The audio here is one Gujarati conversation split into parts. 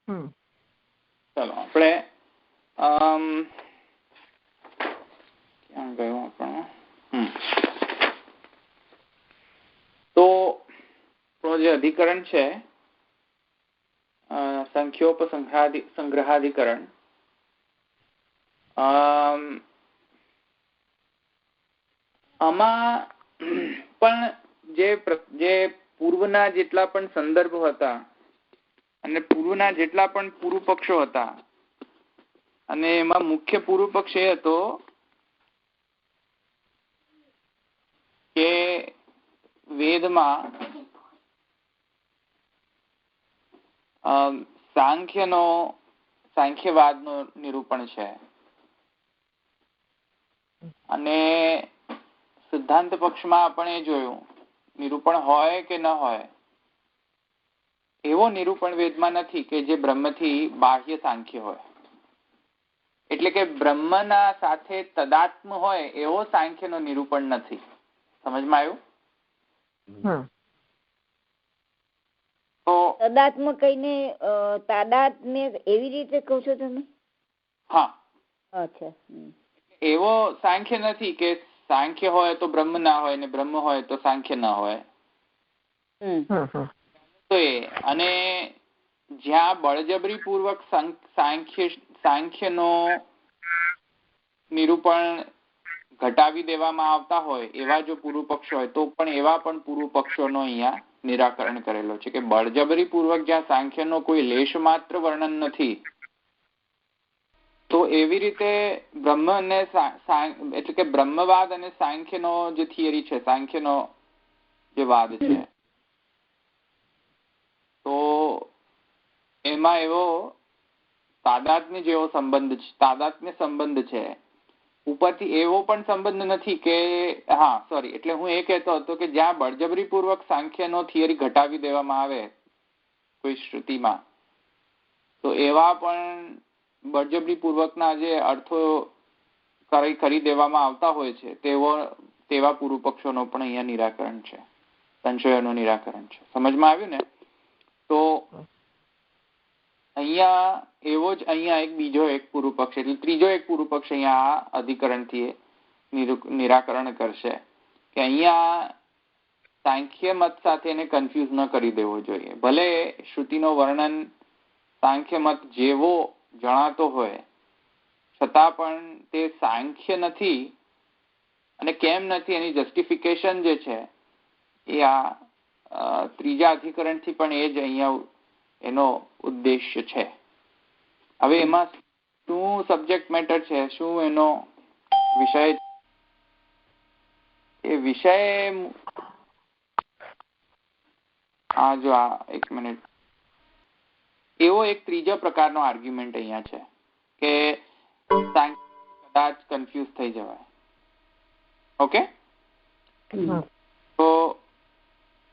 ચલો આપણે ક્યાં ગયો આપણો તો જે અધિકરણ છે સંખ્યોપસંગ્રહાધિકરણ આમાં પણ જે પૂર્વના જેટલા પણ સંદર્ભો હતા અને પૂર્વના જેટલા પણ પૂર્વ પક્ષો હતા અને એમાં મુખ્ય પૂર્વ પક્ષ એ હતો કે વેદમાં સાંખ્યવાદનું નિરૂપણ છે અને સિદ્ધાંત પક્ષમાં આપણે એ જોયું નિરૂપણ હોય કે ન હોય એવો નિરૂપણ વેદમાં નથી કે જે બ્રહ્મથી બાહ્ય સાંખ્ય હોય, એટલે કે બ્રહ્મના સાથે તદાત્મ હોય એવો સાંખ્યનો નિરૂપણ નથી. સમજમાં આવ્યું? તો તદાત્મ કહીને તાદાત્મ્ય એવી રીતે કહો છો તમે? હા, અચ્છા. એવો સાંખ્ય નથી કે સાંખ્ય હોય તો બ્રહ્મ ના હોય ને બ્રહ્મ હોય તો સાંખ્ય ના હોય. અને જ્યાં બળજબરી પૂર્વક સાંખ્યનો નિરૂપણ ઘટાવી દેવામાં આવતા હોય એવા જો પૂર્વ પક્ષ હોય તો પણ એવા પણ પૂર્વ પક્ષોનો અહીંયા નિરાકરણ કરેલો છે કે બળજબરી પૂર્વક જ્યાં સાંખ્યનો કોઈ લેશ માત્ર વર્ણન નથી તો એવી રીતે બ્રહ્મ અને એટલે કે બ્રહ્મવાદ અને સાંખ્યનો જે થિયરી છે, સાંખ્યનો જે વાદ છે, તો એમાં એવો તાદાત્મ્ય જેવો તાદાત્મ્ય સંબંધ છે. ઉપરથી એવો પણ સંબંધ નથી કે એટલે હું એ કહેતો હતો કે જ્યાં બળજબરી પૂર્વક સાંખ્યનો થિયરી ઘટાવી દેવામાં આવે કોઈ શ્રુતિમાં તો એવા પણ બળજબરી પૂર્વકના જે અર્થો કરી દેવામાં આવતા હોય છે તેવા પૂર્વ પક્ષોનો પણ અહીંયા નિરાકરણ છે, સંશયોનું નિરાકરણ છે. સમજમાં આવ્યું ને? તો અહીંયા એવો જ અહીંયા એક બીજો એક પૂર્વ પક્ષ એટલે ત્રીજો એક પૂર્વ પક્ષ અહીંયા આ અધિકરણથી નિરાકરણ કરશે કે અહીંયા સાંખ્ય મત સાથે એને કન્ફ્યુઝ ન કરી દેવો જોઈએ. ભલે શ્રુતિનો વર્ણન સાંખ્ય મત જેવો જણાતો હોય છતાં પણ તે સાંખ્ય નથી અને કેમ નથી એની જસ્ટિફિકેશન જે છે એ આ ત્રીજા અધિકરણથી પણ એ જ અહીંયા એનો ઉદ્દેશ્ય છે. હવે એમાં શું સબ્જેક્ટ મેટર છે, શું એનો વિષય, એ વિષય એક મિનિટ, એવો એક ત્રીજો પ્રકારનો આર્ગ્યુમેન્ટ અહીંયા છે કે કદાચ કન્ફ્યુઝ થઈ જવાય. ઓકે, તો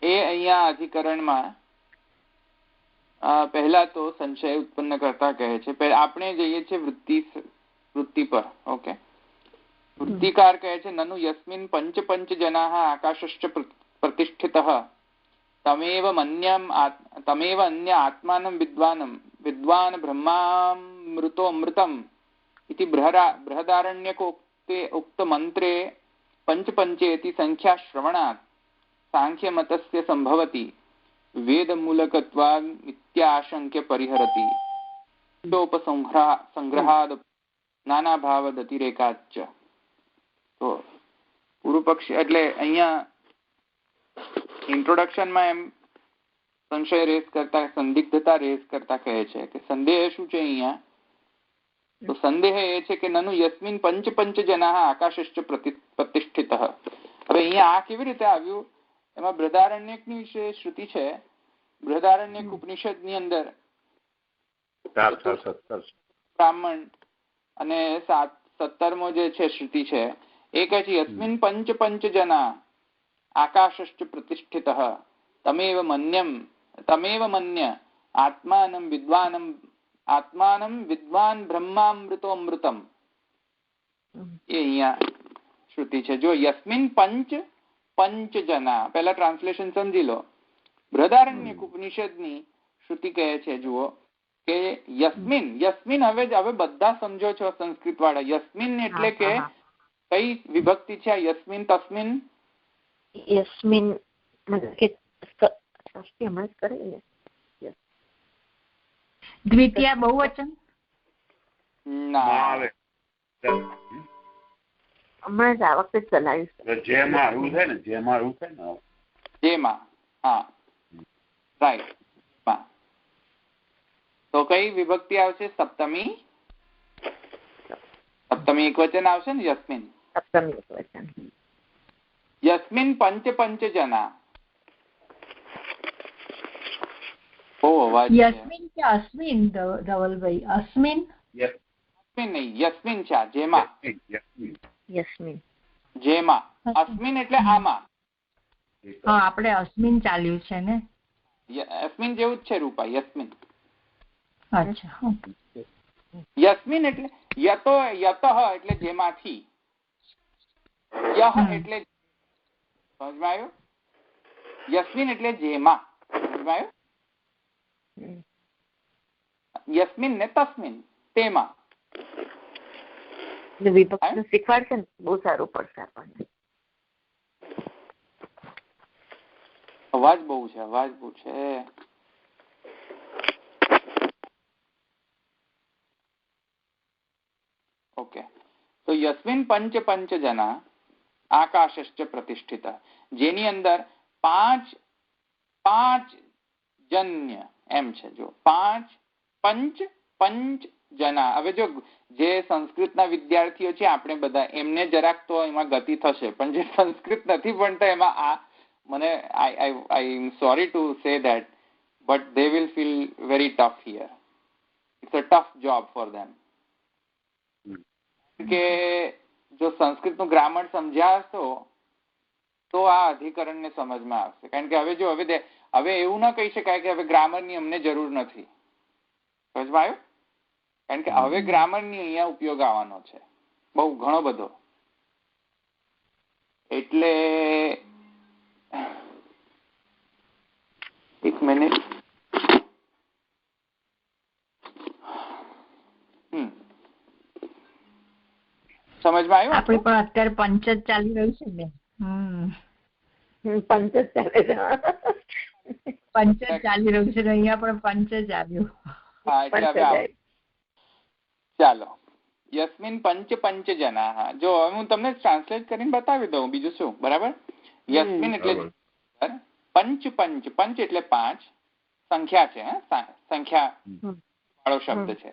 એ અહીંયા અધિકરણમાં પહેલા તો સંશય ઉત્પન્ન કરતા કહે છે. આપણે જઈએ છીએ વૃત્તિ પર. ઓકે, વૃત્તિકાર કહે છે નનુ યસ્મિન પંચ પંચ જનાઃ આકાશશ્ચ પ્રતિષ્ઠિતઃ તમેવ અન્ય આત્માनं વિદ્વાન બ્રહ્મામૃતો અમૃતમ ઇતિ બૃહદારણ્યકોક્તે ઉક્ત મંત્રે પંચ પંચેતિ સંખ્યા શ્રવણાत् સાંખ્ય મતસ્ય સંભવતિ વેદ મૂલકત્વાદ મિથ્યાશંક્ય પરિહરતિ સંગ્રહાદ નાના ભાવદ અતિરેકાચ. તો પૂર્વ પક્ષ એટલે અહીંયા ઇન્ટ્રોડક્શનમાં એમ સંશય રેસ કરતા, સંદિગ્ધતા રેસ કરતા કહે છે કે સંદેહ શું છે અહીંયા? તો સંદેહ એ છે કે નનુ યસ્મિન પંચ પંચ જનાઃ આકાશશ્ચ પ્રતિષ્ઠિતઃ. હવે અહીંયા આ કેવી રીતે આવ્યું? એમાં બૃહદારણ્યકની વિશે શ્રુતિ છે. બૃહદારણ્યક ઉપનિષદની અંદર બ્રાહ્મણ અને 17મો જે છે શ્રુતિ છે એ કહે છે યસ્મિન પંચ પંચ જના આકાશશ્ચ પ્રતિષ્ઠિતઃ તમેવ મન્ય આત્માનં વિદ્વાન બ્રહ્મામૃતો અમૃતમ. એ અહીંયા શ્રુતિ છે. જો યસ્મિન પંચ પંચ જના, પહેલા ટ્રાન્સલેશન સમજી લો. બૃહદારણ્યક ઉપનિષદની શ્રુતિ કહે છે, જુઓ કે યસ્મિન, યસ્મિન હવે બધા સમજો છો સંસ્કૃત વાળા. યસ્મિન એટલે કે કઈ વિભક્તિ છે? યસ્મિન તસ્મિન યસ્મિન મતલબ કે ષષ્ઠી હમણાં જ કરે ને, દ્વિતીય બહુવચન ના, હમણાં જ આ વખતે ચલાવ્યું. જેમાં એવું થાય ને, જેમાં એવું થાય ને, જેમાં, હા રાઈટ. તો કઈ વિભક્તિ આવશે? સપ્તમી. સપ્તમી એક વચન આવશે ને યસ્મિન. સપ્તમી એક વચન. યસ્મિન પંચ જના. બહુ અવાજ છે. યસ્મિન કે અસ્મિન ધવલભાઈ? અસ્મિન નહીં, યસ્મિન છે જેમાં. યસ્મિન જેમાં. અસ્મિન એટલે આમાં. હા, આપણે અસ્મિન ચાલ્યું છે ને. અસ્મિન જેવું જ છે રૂપા. યસ્મિન. અચ્છા. યસ્મિન એટલે યતો, યતઃ એટલે જેમાંથી. યહ એટલે સમજમાં આવ્યું? યસ્મિન એટલે જેમાં. સમજમાં આવ્યું? યસ્મિન ને તસ્મિન, તેમાં. વિભક્તિ શીખવાડશે ને બહુ સારું પડશે આપણને. અવાજ બહુ છે, અવાજ બહુ છે. ઓકે, તો યસ્મિન પંચ જના આકાશશ્ચ પ્રતિષ્ઠિત, જેની અંદર પાંચ જન્ય એમ છે. જો પંચ જના. હવે જો જે સંસ્કૃતના વિદ્યાર્થીઓ છે આપણે બધા, એમને જરાક તો એમાં ગતિ થશે, પણ જે સંસ્કૃત નથી ભણતા એમાં આ મને I am sorry to say that, but they will feel very tough here. It's a tough job for them. કે જો સંસ્કૃતનું ગ્રામર સમજ્યા હશો તો આ અધિકરણને સમજમાં આવશે. કારણ કે હવે જો હવે એવું ના કહી શકાય કે હવે ગ્રામરની અમને જરૂર નથી. સમજમાં આવ્યું? કારણ કે હવે ગ્રામરની અહીંયા ઉપયોગ આવવાનો છે બહુ ઘણો બધો. એટલે એક મિનિટ. સમજમાં આવ્યું? આપણે પણ અત્યારે પંચ જ ચાલી રહ્યું છે ને. પંચ જ ચાલે છે. પંચ જ ચાલી રહ્યું છે, અહીંયા પણ પંચ જ આવ્યું. હા, એટલે હવે ચાલો. યસ્મિન પંચ જના. હા, જો હવે હું તમને ટ્રાન્સલેટ કરીને બતાવી દઉં, બીજું શું. બરાબર? યસ્મિન એટલે પંચ એટલે 5 સંખ્યા છે. સંખ્યા વાળો શબ્દ છે.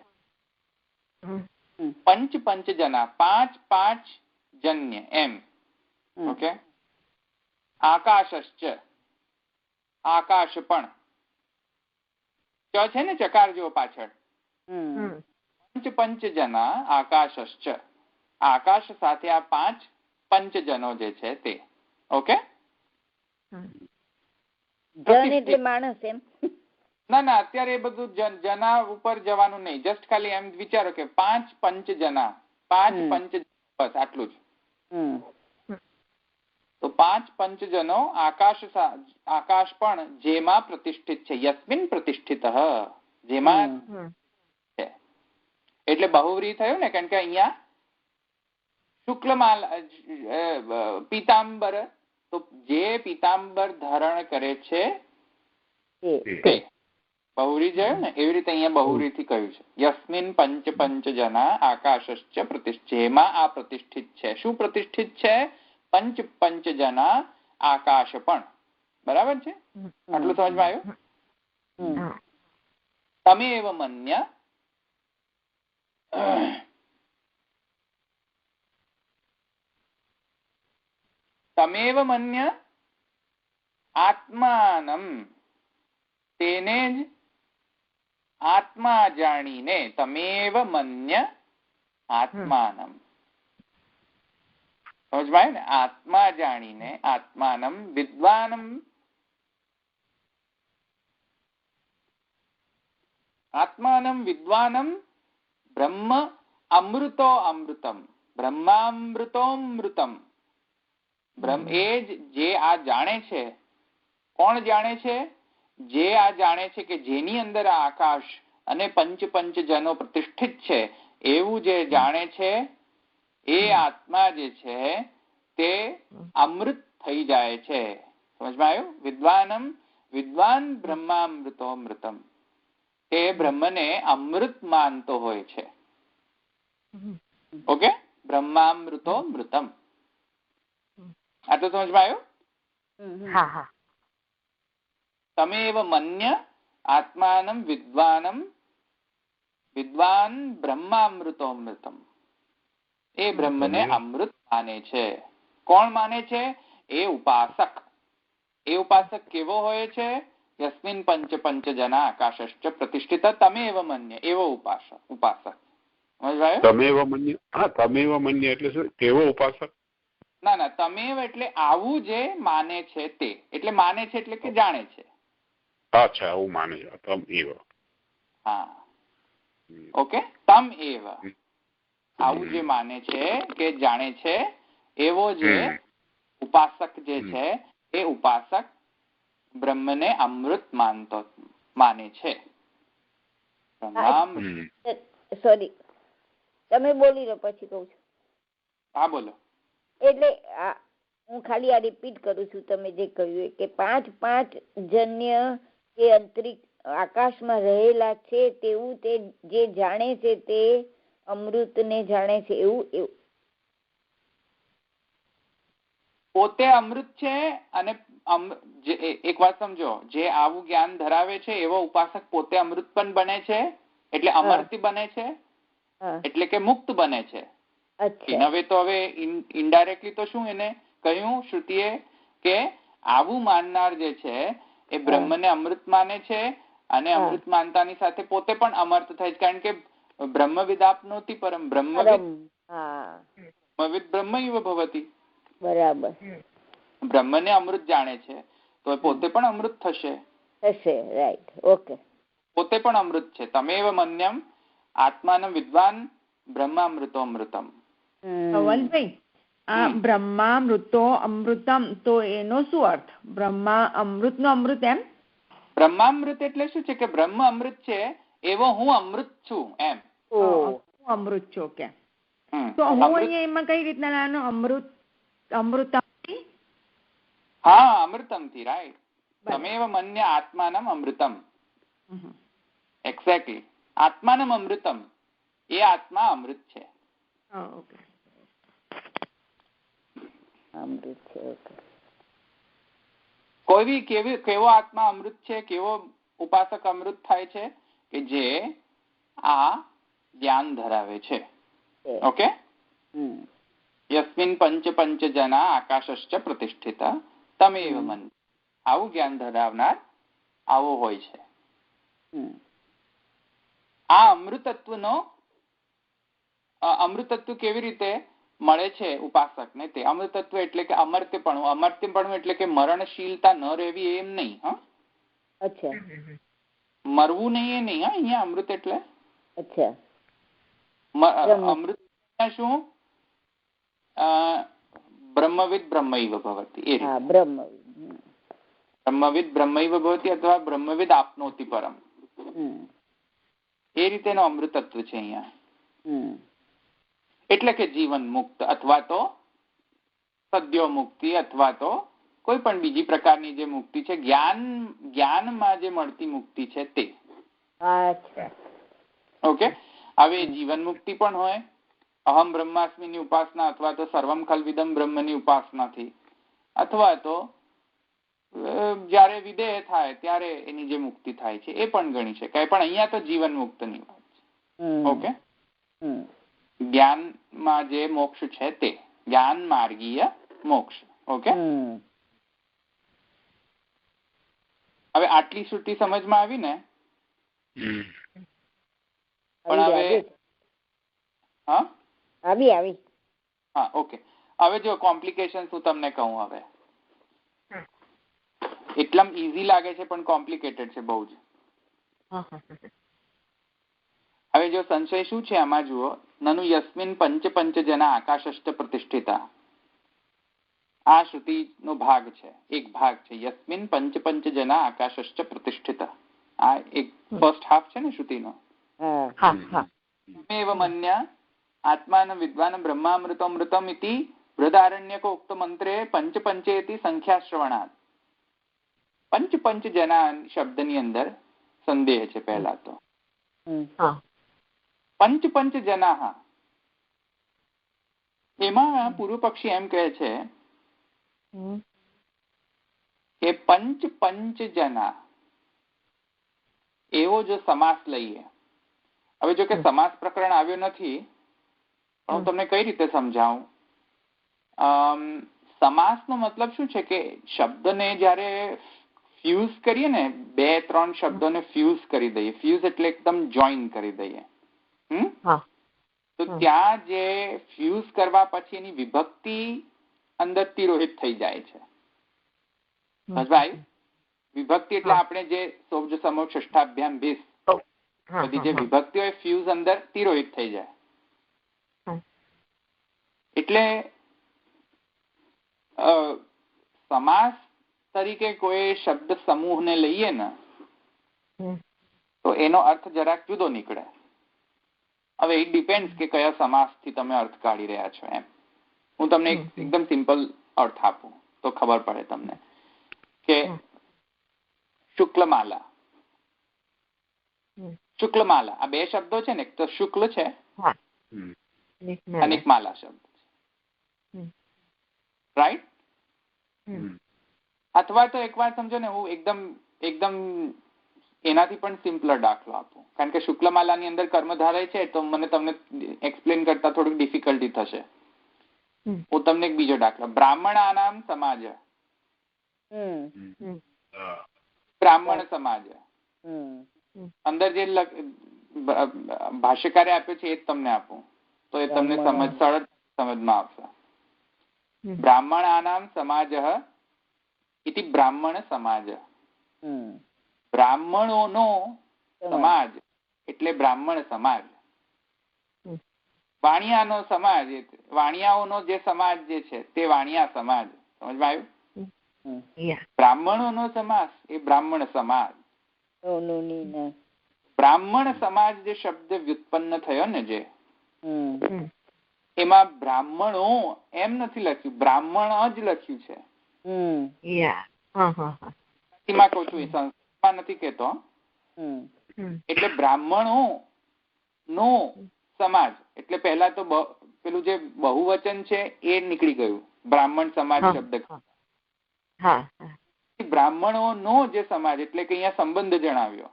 પંચ જના, 5 જન્ય એમ. ઓકે. આકાશશ્ચ, આકાશ પણ. ચ છે ને ચકાર જો પાછળ. પંચ જના આકાશશ્ચ, આકાશ સાથે આ 5 પંચજનો જે છે તે. ઓકે. જન એટલે માણસ એમ? ના, અત્યારે એ બધું જના ઉપર જવાનું નહીં. જસ્ટ ખાલી એમ વિચારો કે 5 પંચજના, 5 પંચ, બસ આટલું જ. તો 5 પંચજનો આકાશ પણ જેમાં પ્રતિષ્ઠિત છે. યસ્મિન પ્રતિષ્ઠિત, જેમાં છે. એટલે બહુવ્રી થયું ને, કારણ કે અહીંયા શુક્લમાલ પીતાંબર, તો જે પીતાંબર ધારણ કરે છે તે બહુરી થયું ને. એવી રીતે અહીંયા બહુરી થી કહ્યું છે. યસ્મિન પંચ જના આકાશશ્ચ પ્રતિષ્ઠિત, જેમાં આ પ્રતિષ્ઠિત છે. શું પ્રતિષ્ઠિત છે? પંચ જના આકાશ પણ. બરાબર છે? આટલું સમજમાં આવ્યું? તમે એવ મન્ય, તમેવ મન્ય આત્માનમ, તેને જ આત્મા જાણીને. તમેવ મન્ય આત્માનમ. સમજવાય ને? આત્મા જાણીને, આત્માનમ વિદ્વાનમ, આત્માનમ વિદ્વાનમ બ્રહ્મ અમૃતો અમૃતમ, બ્રહ્મામૃતોમૃતમ. એ જે આ જાણે છે. કોણ જાણે છે? જે આ જાણે છે કે જેની અંદર આ આકાશ અને પંચ જનો પ્રતિષ્ઠિત છે એવું જે જાણે છે એ આત્મા જે છે તે અમૃત થઈ જાય છે. સમજમાં આવ્યું? વિદ્વાન બ્રહ્મામૃતોમૃતમ, તે બ્રહ્મને અમૃત માનતો હોય છે. ઓકે, બ્રહ્મામૃતોમૃતમ. આટલું સમજમાં આવ્યું? હા હા. તમેવ મન્ય આત્માનમ વિદ્વાન બ્રહ્મામૃતોમૃતમ. એ બ્રહ્મને અમૃત માને છે. કોણ માને છે? એ ઉપાસક. એ ઉપાસક કેવો હોય છે? યસ્મિન પંચ જના આકાશશ્ચ પ્રતિષ્ઠિત તમેવ મન્ય, એવો ઉપાસક. સમજાયું? તમેવ મન્ય એટલે શું? કેવો ઉપાસક? ના, તમેવ એટલે આવું જે માને છે તે. એટલે માને છે એટલે કે જાણે છે. અચ્છા, આવું માને છે. તમ એવ. હા, ઓકે. તમ એવ, આવું જે માને છે કે જાણે છે એવો જે ઉપાસક જે છે એ ઉપાસક બ્રહ્મને અમૃત માને છે. સોરી, તમે બોલી લો પછી કહું છું. હા બોલો. એટલે હું ખાલી આ રિપીટ કરું છું તમે જે કહ્યું કે 5 જન્ય જે અંતરિક્ષ આકાશમાં રહેલા છે તેવું તે જે જાણે છે તે અમૃતને જાણે છે એવું પોતે અમૃત છે. અને એક વાત સમજો, જે આવું જ્ઞાન ધરાવે છે એવો ઉપાસક પોતે અમૃત પણ બને છે, એટલે અમર્ત્ય બને છે, એટલે કે મુક્ત બને છે. હવે તો હવે ઇનડાયરેક્ટલી તો શું એને કહ્યું શ્રુતિએ કે આવું માનનાર જે છે એ બ્રહ્મને અમૃત માને છે અને અમૃત માનતાની સાથે પોતે પણ અમર્ત થાય છે. કારણ કે બ્રહ્મવિદ આપનોતિ પરમ, બ્રહ્મવિદ બ્રહ્મૈવ ભવતિ. બરાબર. બ્રહ્મને અમૃત જાણે છે તો પોતે પણ અમૃત થશે. Right, okay. પોતે પણ અમૃત છે. તમેવ મન્યમ આત્માનમ વિદ્વાન બ્રહ્મામૃતોમૃતમ. વલ્લભભાઈ, આ બ્રહ્મામૃતો અમૃતમ તો એનો શું અર્થ? બ્રહ્મા અમૃત નો અમૃત એમ? બ્રહ્મામૃત એટલે શું છે કે બ્રહ્મ અમૃત છે એવો હું અમૃત છું એમ. હું અમૃત છું કે તો હું અહીંયા એમાં કઈ રીતના નાનો અમૃતમ? હા, અમૃતમ થી. રાઈટ. તમેવ મન્ય આત્માનમ અમૃતમ. એક્ઝેક્ટલી. આત્માનમ અમૃતમ, એ આત્મા અમૃત છે. ઓકે, અમૃત છે. કોઈ કેવો આત્મા અમૃત છે, કેવો ઉપાસક અમૃત થાય છે કે જે આ જ્ઞાન ધરાવે છે. ઓકે. યસ્મિન પંચ જના આકાશશ્ચ પ્રતિષ્ઠિત તમેવ મન. આવું જ્ઞાન ધરાવનાર આવો હોય છે. આ અમૃતત્વ કેવી રીતે મળે છે ઉપાસકને? તે અમૃતત્વ એટલે કે અમર્ત્યપણું. અમર્ત્યપણું એટલે કે મરણશીલતા ન રહેવી એમ નહીં. મરવું નહીં એ નહીં. અહીંયા અમૃત એટલે અમૃત શું? બ્રહ્મવિદ બ્રહ્મૈવ ભવતિ. એ રીતે બ્રહ્મવિદ બ્રહ્મૈવ ભવતિ અથવા બ્રહ્મવિદ આપનોતિ પરમ. એ રીતેનો અમૃતત્વ છે અહીંયા. એટલે કે જીવન મુક્ત અથવા તો સદ્યો મુક્તિ અથવા તો કોઈ પણ બીજી પ્રકારની જે મુક્તિ છે, જ્ઞાનમાં જે મળતી મુક્તિ છે તે. ઓકે. હવે જીવન મુક્તિ પણ હોય, અહમ બ્રહ્માસ્મિની ઉપાસના અથવા તો સર્વમ ખલ્વિદમ બ્રહ્મની ઉપાસનાથી, અથવા તો જયારે વિદેહ થાય ત્યારે એની જે મુક્તિ થાય છે એ પણ ગણી શકાય. પણ અહીંયા તો જીવન મુક્તની વાત છે. ઓકે. જ્ઞાનમાં જે મોક્ષ છે તે જ્ઞાન માર્ગીય મોક્ષ. ઓકે. હવે આટલી શ્રુતિ સમજમાં આવી ને? પણ હવે આવી. હા, ઓકે. હવે જો કોમ્પ્લિકેશન હું તમને કહું. હવે એટલમ ઈઝી લાગે છે પણ કોમ્પ્લિકેટેડ છે બહુ જ. હવે જો સંશય શું છે આમાં જુઓ. નનુ યસ્મિન પંચ જના આકાશસ્થ પ્રતિષ્ઠિતા. આ શ્રુતિ નો ભાગ છે, એક ભાગ છે. યસ્મિન પંચ જના આકાશસ્થ પ્રતિષ્ઠિતા. આ એક ફર્સ્ટ હાફ છે ને શ્રુતિનો. તમેવ મન્યા આત્માન વિદ્વાન બ્રહ્મામૃતમૃતમ ઇતિ બૃહદારણ્યકો ઉક્ત મંત્રે પંચ પંચેતિ સંખ્યા શ્રવણાત. પંચ પંચ જના શબ્દની અંદર સંદેહ છે. પહેલા તો પંચ પંચ જના, એમાં પૂર્વ પક્ષી એમ કહે છે કે પંચ પંચ જના એવો જો સમાસ લઈએ. હવે જો કે સમાસ પ્રકરણ આવ્યો નથી, પણ હું તમને કઈ રીતે સમજાવું. સમાસનો મતલબ શું છે કે શબ્દને જયારે ફ્યુઝ કરીએ ને, 2-3 શબ્દોને ફ્યુઝ કરી દઈએ. ફ્યુઝ એટલે એકદમ જોઈન કરી દઈએ. તો ત્યાં જે ફ્યુઝ કરવા પછી એની વિભક્તિ અંદર તિરોહિત થઈ જાય છે. વિભક્તિ એટલે આપણે જે સૌજ સમો ષષ્ઠાભ્યામ ભીસ બધી જે વિભક્તિ હોય ફ્યુઝ અંદર તિરોહિત થઈ જાય. એટલે સમાસ તરીકે કોઈ શબ્દ સમૂહને લઈએ ને તો એનો અર્થ જરાક જુદો નીકળે. હવે ઇટ ડિપેન્ડ્સ કે કયા સમાસથી તમે અર્થ કાઢી રહ્યા છો એમ. હું તમને એકદમ સિમ્પલ અર્થ આપું તો ખબર પડે તમને કે શુક્લમાલા, શુક્લમાલા આ 2 શબ્દો છે ને, એક તો શુક્લ છે અને એક માલા શબ્દ છે, રાઈટ? અથવા તો એક વાત સમજો ને, હું એકદમ એનાથી પણ સિમ્પલર દાખલો આપું, કારણ કે શુક્લમાલાની અંદર કર્મધારય છે તો મને તમને એક્સપ્લેન કરતા થોડીક ડિફિકલ્ટી થશે. હું તમને એક બીજો દાખલો, બ્રાહ્મણાનામ સમાજ, બ્રાહ્મણ સમાજ અંદર જે ભાષ્યકારે આપ્યો છે એ જ તમને આપું તો એ તમને સરળ સમજમાં આવશે. બ્રાહ્મણાનામ સમાજ ઇતિ બ્રાહ્મણ સમાજ, બ્રાહ્મણોનો સમાજ એટલે બ્રાહ્મણ સમાજ. વાણિયાનો સમાજ, વાણિયાઓનો જે સમાજ જે છે તે વાણિયા સમાજ. સમજમાં આવ્યું? બ્રાહ્મણોનો સમાસ એ બ્રાહ્મણ સમાજ. બ્રાહ્મણ સમાજ જે શબ્દ વ્યુત્પન્ન થયો ને, જે એમાં બ્રાહ્મણો એમ નથી લખ્યું, બ્રાહ્મણ જ લખ્યું છે. એમાં કહું છું, સંસ્કૃતમાં નથી કેતો. એટલે બ્રાહ્મણો નો સમાજ એટલે પહેલા તો પેલું જે બહુવચન છે એ નીકળી ગયું, બ્રાહ્મણ સમાજ શબ્દ. બ્રાહ્મણો નો જે સમાજ એટલે કે અહીંયા સંબંધ જણાવ્યો,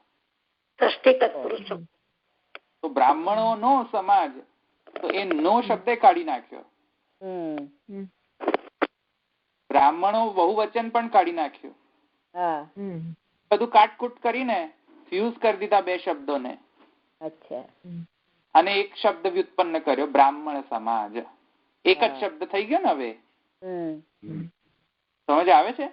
તો બ્રાહ્મણો નો સમાજ, તો એ નો શબ્દ કાઢી નાખ્યો. બ્રાહ્મણો બહુવચન પણ કાઢી નાખ્યું. બધું કાટકૂટ કરીને ફ્યુઝ કરી દીધા 2 શબ્દોને. અને એક શબ્દ વ્યુત્પન્ન કર્યો, બ્રાહ્મણ સમાજ. એક જ શબ્દ થઈ ગયો ને. હવે સમજ આવે છે?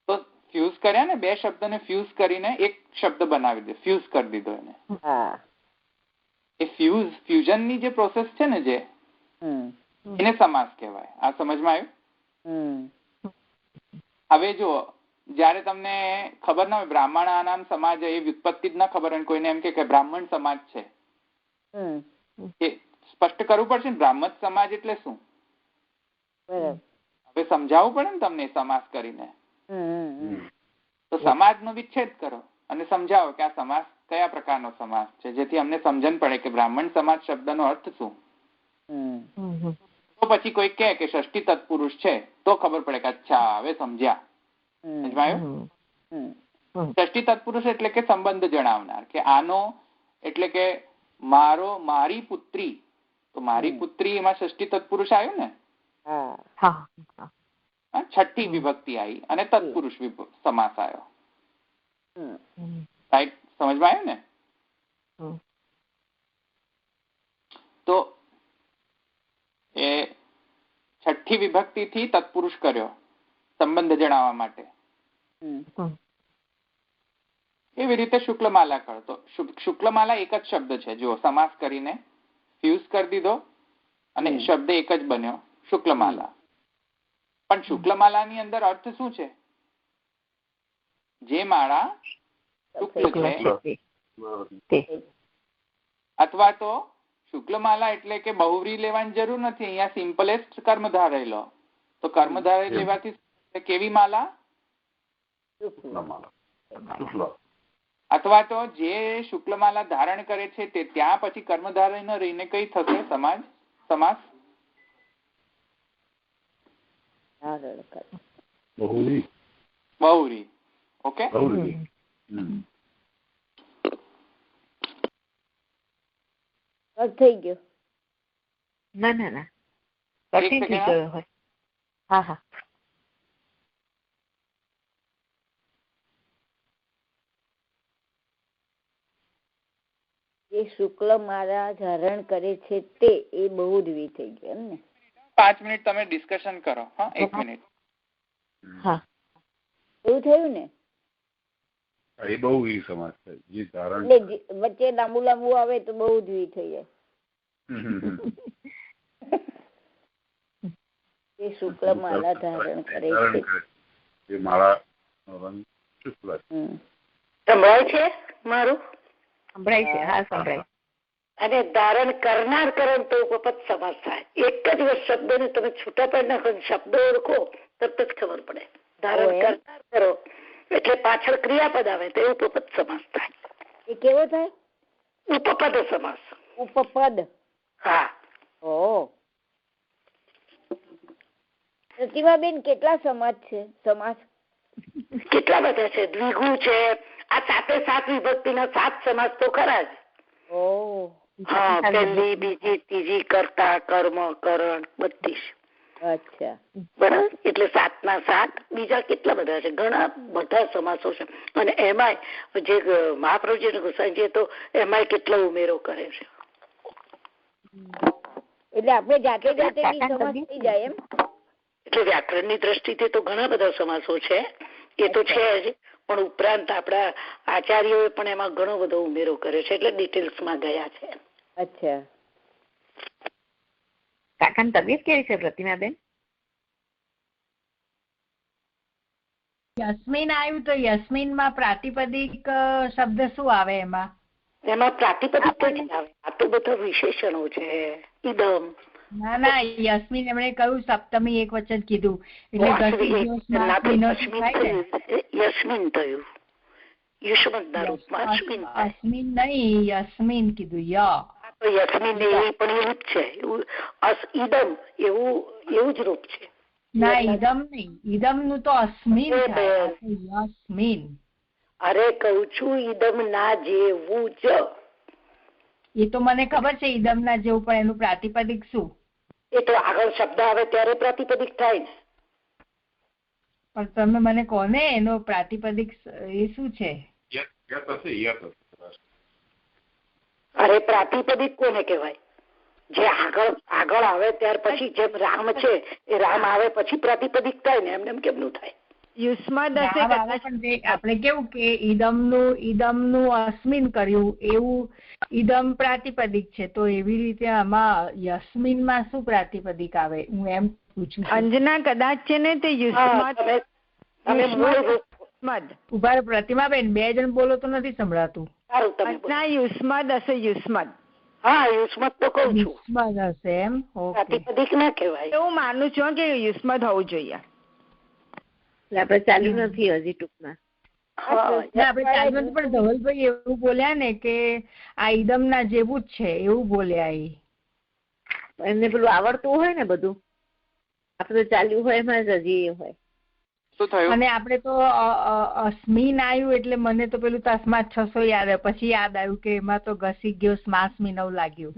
તો ફ્યુઝ કર્યા ને, 2 શબ્દને ફ્યુઝ કરીને એક શબ્દ બનાવી દે, ફ્યુઝ કરી દીધો એને. એ ફ્યુઝનની જે પ્રોસેસ છે ને, જે એને સમાસ કહેવાય. આ સમજમાં આવ્યું? હવે જો જયારે તમને ખબર ના હોય બ્રાહ્મણાનામ સમાજ એ વ્યુત્પત્તિ જ ના ખબર હોય, કોઈને એમ કે બ્રાહ્મણ સમાજ છે, એ સ્પષ્ટ કરવું પડશે ને બ્રાહ્મણ સમાજ એટલે શું. હવે સમજાવવું પડે ને તમને સમાસ કરીને. તો સમાજનો વિચ્છેદ કરો અને સમજાવો કે આ સમાસ કયા પ્રકારનો સમાસ છે, જેથી અમને સમજણ પડે કે બ્રાહ્મણ સમાજ શબ્દનો અર્થ શું. તો પછી કોઈ કહે કે ષષ્ઠી તત્પુરુષ છે તો ખબર પડે કે અચ્છા હવે સમજ્યા. ષષ્ઠી તત્પુરુષ એટલે કે સંબંધ જણાવનાર, કે આનો એટલે કે મારી પુત્રી, તો મારી પુત્રી એમાં ષષ્ઠી તત્પુરુષ આવ્યું ને. છઠ્ઠી વિભક્તિ આવી અને તત્પુરુષ સમાસ આવ્યો. રાઈટ? સમજમાં આવ્યું ને? તો એ છઠ્ઠી વિભક્તિ થી તત્પુરુષ કર્યો સંબંધ જણાવવા માટે. એવી રીતે શુક્લમાલા કરો તો શુક્લમાલા એક જ શબ્દ છે. જો સમાસ કરીને ફ્યુઝ કરી દીધો અને શબ્દ એક જ બન્યો, શુક્લમાલા. પણ શુક્લમાલાની અંદર અર્થ શું છે? જે માળા શુક્લ છે, અથવા તો શુક્લમાલા એટલે કે બહુવ્રી લેવાની જરૂર નથી, અહીંયા સિમ્પલેસ્ટ કર્મધારય લો તો કર્મધારય લેવાથી કેવી માલા, અથવા તો જે શુક્લમાલા ધારણ કરે છે તે ત્યાં પછી કર્મધારય ન રહીને કઈ થશે સમાસ બહુવ્રી. ઓકે, થઈ ગયો. ના કઠિન થઈ ગયો હોય. હા જે શુક્લ માળા ધારણ કરે છે તે એ બહુવ્રી થઈ ગયો એમ ને. 5 મિનિટ તમે ડિસ્કશન કરો. હા, 1 મિનિટ. હા, એવું થયું ને. એ બહુવ્રી સમાસ છે. જે ધારણ વચ્ચે લાંબુ આવે તો બહુવ્રી થઈ જાય. એ શુક્લ માળા ધારણ કરે છે. એ માળા રંગ શુક્લ છે. સંભળાય છે મારું? સંભળાય છે. હા, સંભળાય. અને ધારણ કરનાર કરો તો ઉપપદ સમાસ થાય. એક જ શબ્દને તમે છૂટા પાડી નાખો, શબ્દો ઓળખો તરત જ ખબર પડે. ધારણ કરનાર કરો એટલે પાછળ ક્રિયાપદ આવે તો ઉપપદ સમાસ થાય. એ કેવો થાય? ઉપપદ સમાસ. ઉપપદ. હા. પ્રતિમાબેન કેટલા સમાસ છે? કેટલા બધા છે. દ્વિગુ છે. આ 7 વિભક્તિના 7 સમાસ તો ખરા જ. હા, પહેલી, બીજી, ત્રીજી, કર્તા, કર્મ, કરણ બધી જ. અચ્છા, બરાબર. એટલે 7 ના 7 બીજા કેટલા બધા છે, ઘણા બધા સમાસો છે. અને એમાંય જે મહાપ્રભુજી ગોસાઈજી તો એમાંય કેટલો ઉમેરો કરે છે. એટલે આપણે જાતે સમાસ થઈ જાય એમ. એટલે વ્યાકરણની દ્રષ્ટિથી તો ઘણા બધા સમાસો છે, એ તો છે જ, પણ ઉપરાંત આપણા આચાર્યોએ પણ એમાં ઘણો બધો ઉમેરો કર્યો છે, એટલે ડિટેલ્સમાં ગયા છે. અચ્છા. કાકાની તબિયત કેવી છે પ્રતિમાબેન? યસ્મીન આવ્યું તો યસ્મીન માં પ્રાતિપદિક શબ્દ શું આવે? એમાં પ્રાતિપદિક તો જ આવે. આ તો બધા વિશેષણો છે. ઇદમ. ના, યસ્મીન એમણે કહ્યું સપ્તમી એક વચન કીધું એટલે યસ્મીન થયું. યુષ્મત ના રૂપમાં અસ્મિન નહીં, યસ્મીન કીધું. યસ્મીન એ પણ એવું જ છે. ઇદમ એવું જ રૂપ છે. ના, ઇદમ નહીં. ઇદમ નું તો અસ્મિન થાય. યસ્મીન. અરે કહું છું ઇદમ ના જેવું જ. એ તો મને ખબર છે ઇદમ ના જેવું, પણ એનું પ્રાતિપદિક શું? એ તો આગળ શબ્દ આવે ત્યારે પ્રાતિપદિક થાય ને. પણ તમે મને કહો ને એનો પ્રાતિપદિક એ શું છે? અરે પ્રાતિપદિક કોને કહેવાય? જે આગળ આવે ત્યાર પછી જેમ રામ છે એ રામ આવે પછી પ્રાતિપદિક થાય ને. એમને કેમનું થાય? આપણે કેવું કે ઈદમનું અસ્મિન કર્યું એવું ઈદમ પ્રાતિપદિક છે, તો એવી રીતે આમાં યસ્મિન માં શું પ્રાતિપદિક આવે? હું એમ પૂછું. અંજના કદાચ છે ને તે ઉભા પ્રતિમાબેન, 2 જણ બોલો તો નથી સંભળાતું. યુસ્મદ હશે. યુસ્મદ. હા, યુસ્મદ તો કહું છું. યુસ્મદ હશે એમ. પ્રાતિપદિક ના કહેવાય. હું માનું છું કે યુસ્મદ હોવું જોઈએ. આપડે ચાલ્યું નથી હજી ટૂંકમાં. આપણે ચાલ્યું નથી, પણ ધવલભાઈ એવું બોલ્યા ને કે આ ઈદમ ના જેવું જ છે એવું બોલ્યા. એમને પેલું આવડતું હોય ને બધું, આપડે ચાલ્યું હોય એમાં જ હજી હોય. અને આપડે તો અસ્મિન આવ્યું એટલે મને તો પેલું તસ્માત 600 યાદ આવ્યું. પછી યાદ આવ્યું કે એમાં તો ઘસી ગયો સ્માસમીનવ લાગ્યું.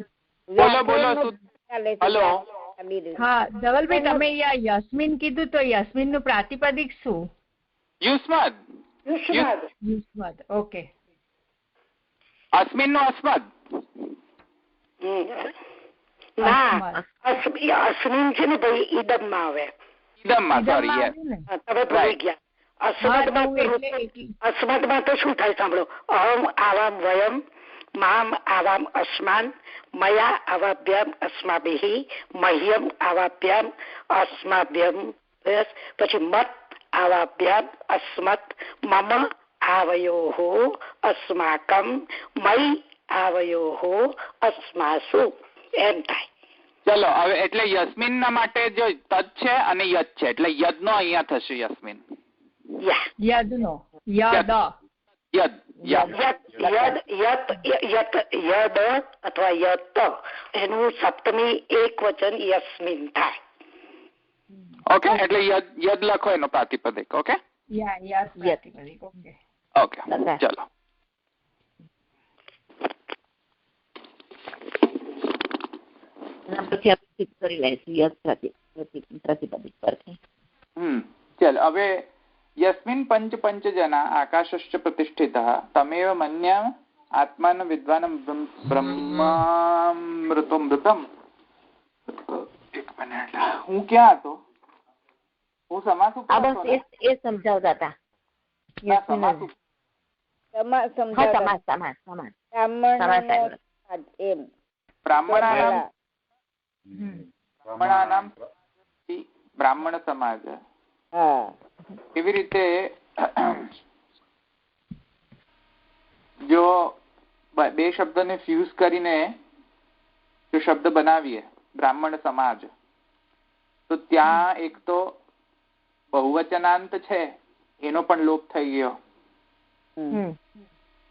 હા ધવલભાઈ, તમે યસ્મીન કીધું તો યસ્મીન નું પ્રાતિપદિક શું? યુસ્મદ. ઓકે. અસ્મિન નો અસ્મદ. અસ્મિન છે ને ભાઈ ઈદમ માં આવે. અસ્મદ માં તો શું થાય સાંભળો. અહમ આવામ વયમ, મામ આવામ અસ્માન, મયા આવાભ્યામ અસ્માભિઃ, મહ્યમ આવાભ્યામ અસ્માભ્યમ, પછી મત ભાવાભ્યામ અસ્મત મમ આવયોઃ અસ્માકમ મયી આવયોઃ અસ્માસુ એમ થાય. ચલો હવે એટલે યસ્મિન ના માટે જો તદ છે અને યદ છે એટલે યદ નો અહીંયા થશે યસ્મિન. યદ નો યદ યદ યદ યદ અથવા યત એનું સપ્તમી એક વચન યસ્મિન થાય. ઓકે એટલે યદ લખો એનો પ્રાતિપદિક. ઓકે ઓકે ચલો. પછી આપણે કરી લઈશું યદ પ્રતિપદિક પરથી. ચલો હવે યસ્મિન પંચ પંચ જના આકાશશ્ચ પ્રતિષ્ઠિતઃ તમેવ મન્યા આત્માન વિદ્વાન બ્રહ્મામૃતમ. એક મિનિટ હું ક્યાં હતો? હું સમાસ ઉપર હતો ને? એ સમજાવતા હતા. બ્રાહ્મણ સમાજ એવી રીતે જો બે શબ્દને ફ્યુઝ કરીને જો શબ્દ બનાવીએ બ્રાહ્મણ સમાજ, તો ત્યાં એક તો બહુવચનાંત છે એનો પણ લોપ થઈ ગયો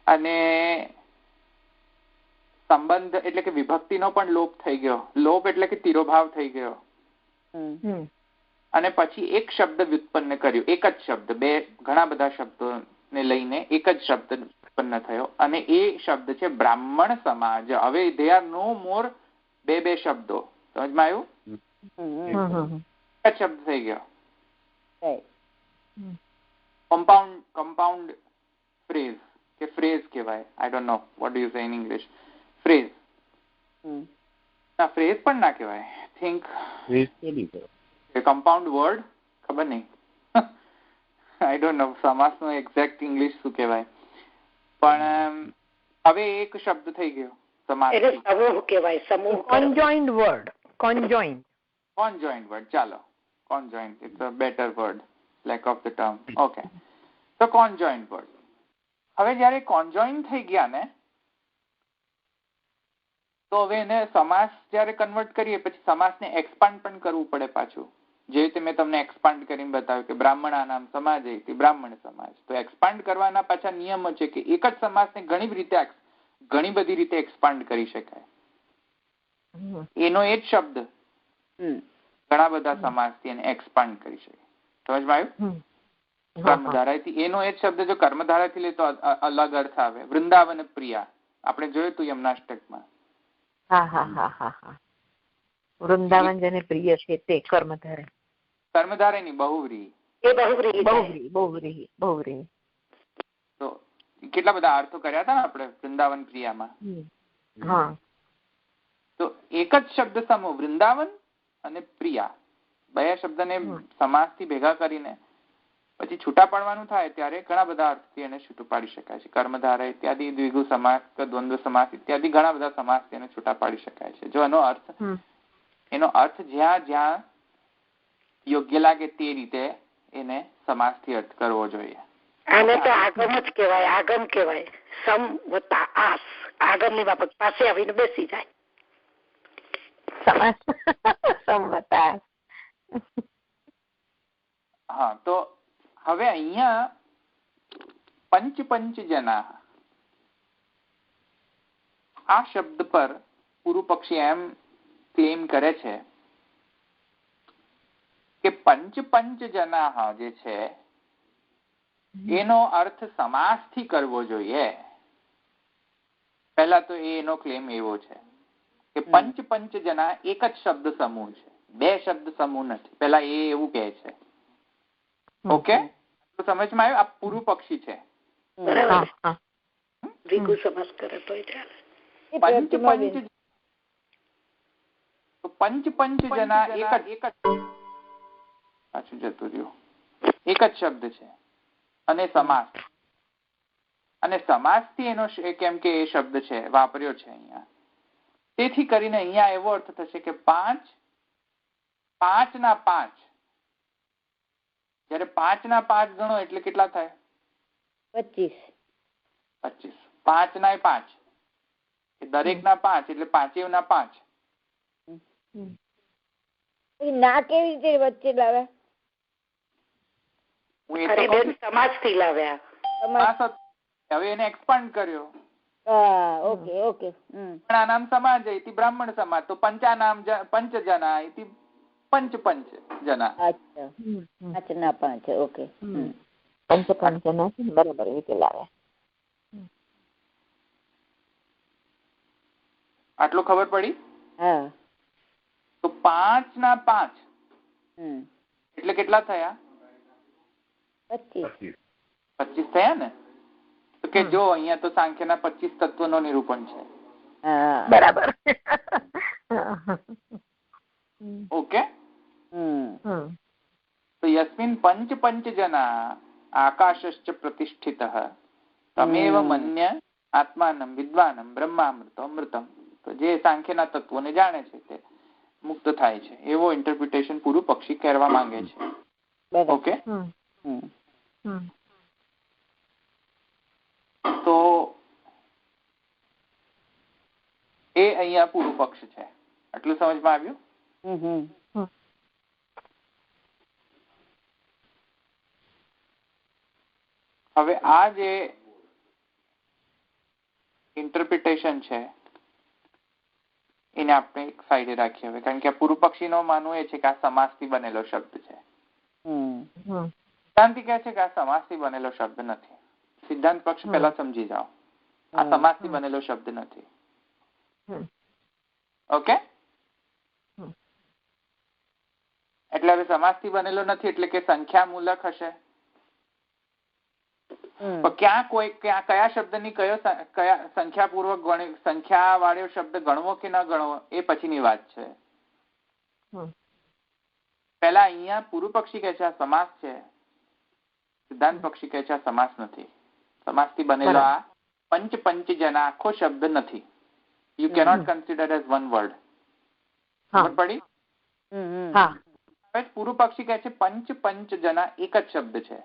અને સંબંધ એટલે કે વિભક્તિનો પણ લોપ થઈ ગયો. લોપ એટલે કે તિરોભાવ થઈ ગયો અને પછી એક શબ્દ વ્યુત્પન્ન કર્યું. એક જ શબ્દ, બે ઘણા બધા શબ્દોને લઈને એક જ શબ્દ ઉત્પન્ન થયો અને એ શબ્દ છે બ્રાહ્મણ સમાજ. હવે દે આર નો મોર બે શબ્દો. સમજમાં આવ્યું? એક જ શબ્દ થઈ ગયો. કમ્પાઉન્ડ ફ્રેઝ કે ફ્રેઝ કહેવાય. I don't know what do you say in English. Phrase ના, ફ્રેઝ પણ ના કહેવાય. થિંક કમ્પાઉન્ડ વર્ડ, ખબર નહીં. આઈ ડોન્ટ નો સમાસનો એક્ઝેક્ટ ઇંગ્લિશ શું કહેવાય. પણ હવે એક શબ્દ થઈ ગયો સમાસ. સમૂહ કહેવાય. સમૂહ. Conjoined word. Conjoined word. ચાલો conjoined, it's a better word, lack of the term. Okay, તો કોન્જોઇન્ડ વર્ડ. હવે જયારે કોન્જોઇન્ડ થઈ ગયા ને, તો હવે એને સમાસ જયારે કન્વર્ટ કરીએ પછી સમાસને એક્સપાન્ડ પણ કરવું પડે પાછું. જે રીતે મેં તમને એક્સપાન્ડ કરીને બતાવ્યું કે બ્રાહ્મણાનામ સમાજ બ્રાહ્મણ સમાજ. તો એક્સપાન્ડ કરવાના પાછા નિયમો છે કે એક જ સમાસને ઘણી બધી રીતે એક્સપાન્ડ કરી શકાય. એનો એ જ શબ્દ ઘણા બધા સમાસથી એને એક્સપાન્ડ કરી શકાય. સમજમાં આવ્યું? કર્મધારાથી એનો એ જ શબ્દ જો કર્મધારાથી લે તો અલગ અર્થ આવે. વૃંદાવન પ્રિયા આપણે જોયું તું યમનાષ્ટકમાં. વૃંદાવન જેને પ્રિય છે તે કર્મધારે. કર્મધારે ની બહુવ્રીહી. તો કેટલા બધા અર્થો કર્યા હતા ને આપણે વૃંદાવન પ્રિયામાં. તો એક જ શબ્દ સમૂહ વૃંદાવન અને પ્રિયા બે શબ્દને સમાસથી ભેગા કરીને પછી છૂટા પાડવાનું થાય ત્યારે ઘણા બધા અર્થથી એને છૂટું પાડી શકાય છે. કર્મધારય ઇત્યાદિ, દ્વિગુ સમાસ, દ્વંદ્વ સમાસ ઇત્યાદિ ઘણા બધા સમાસથી એને છૂટા પાડી શકાય છે. જો એનો અર્થ જ્યાં જ્યાં યોગ્ય લાગે તે રીતે એને સમાસથી અર્થ કરવો જોઈએ. આને તો આગમ જ કહેવાય. આગમ કહેવાય. સમ વત્તા આસ. આગમની બાબત પાસે આવીને બેસી જાય. હા, તો હવે અહીંયા પંચ જના આ શબ્દ પર પૂર્વ પક્ષી એમ ક્લેમ કરે છે કે પંચ જના જે છે એનો અર્થ સમાસથી કરવો જોઈએ. પહેલા તો એનો ક્લેમ એવો છે કે પંચ જના એક જ શબ્દ સમૂહ છે, બે શબ્દ સમૂહ નથી. પેલા એ એવું કહે છે. ઓકે, તો સમજમાં આવ્યું? આ પૂર્વ પક્ષી છે. પંચ જના એક જ પાછું જતું રહ્યું. એક જ શબ્દ છે અને સમાસ. અને સમાસથી એનો કેમ કે એ શબ્દ છે વાપર્યો છે અહીંયા, તેથી કરીને અહીંયા એવો અર્થ થશે કે પાંચ ના પાંચ જયારે 5 ના 5 ગણો એટલે કેટલા થાય? 25. 25. 5 ના 5 દરેક ના 5 એટલે 5 ના 5. ના કેવી રીતે વચ્ચે લાવ્યા? સમાજથી લાવ્યા. હવે એને એક્સપાન્ડ કર્યો. Okay okay. નામ સમાજ ઇતિ બ્રાહ્મણ સમાજ તો પંચાનામ પંચ જના ઇતિ પંચ જના. અચ્છા 5 ના 5. ઓકે. પંચ જના બરાબર રીતે લાવ્યા. આટલું ખબર પડી? હા. તો 5 ના 5 એટલે કેટલા થયા? 25. 25 થયા ને? તો કે જો અહીંયા તો સાંખ્યના 25 તત્વોનો નિરૂપણ છે. બરાબર. ઓકે. તો યસ્મિન પંચ જના આકાશશ્ચ પ્રતિષ્ઠિતઃ તમેવ મન્ય આત્માનમ વિદ્વાનમ બ્રહ્મામૃતો અમૃતમ. તો જે સાંખ્યના તત્વોને જાણે છે તે મુક્ત થાય છે એવો ઇન્ટરપ્રિટેશન પૂરું પક્ષી કહેવા માંગે છે. ઓકે. તો એ અહીંયા પૂરું પક્ષ છે. આટલું સમજમાં આવ્યું? હવે આ જે ઇન્ટરપ્રિટેશન છે એને આપણે એક સાઈડે રાખીએ હવે, કારણ કે આ પૂર્વ પક્ષીનો માનવું એ છે કે આ સમાસથી બનેલો શબ્દ છે. સિદ્ધાંતિ કહે છે કે આ સમાસથી બનેલો શબ્દ નથી. સિદ્ધાંત પક્ષ પહેલા સમજી જાઓ, આ સમાસથી બનેલો શબ્દ નથી. ઓકે. એટલે હવે સમાસથી બનેલો નથી એટલે કે સંખ્યા મૂલક હશે. કયા શબ્દની કયા સંખ્યાપૂર્વક સંખ્યા વાળો શબ્દ ગણવો કે ન ગણવો એ પછીની વાત છે. પેલા અહીંયા પૂર્વ પક્ષી કહે છે આ સમાસ છે, સિદ્ધાંત પક્ષી કહે છે આ સમાસ નથી. સમાસથી બનેલો આ પંચ જના આખો શબ્દ નથી. You cannot consider as one word. ખબર પડી? પૂર્વ પક્ષી કહે છે પંચ જના એક જ શબ્દ છે,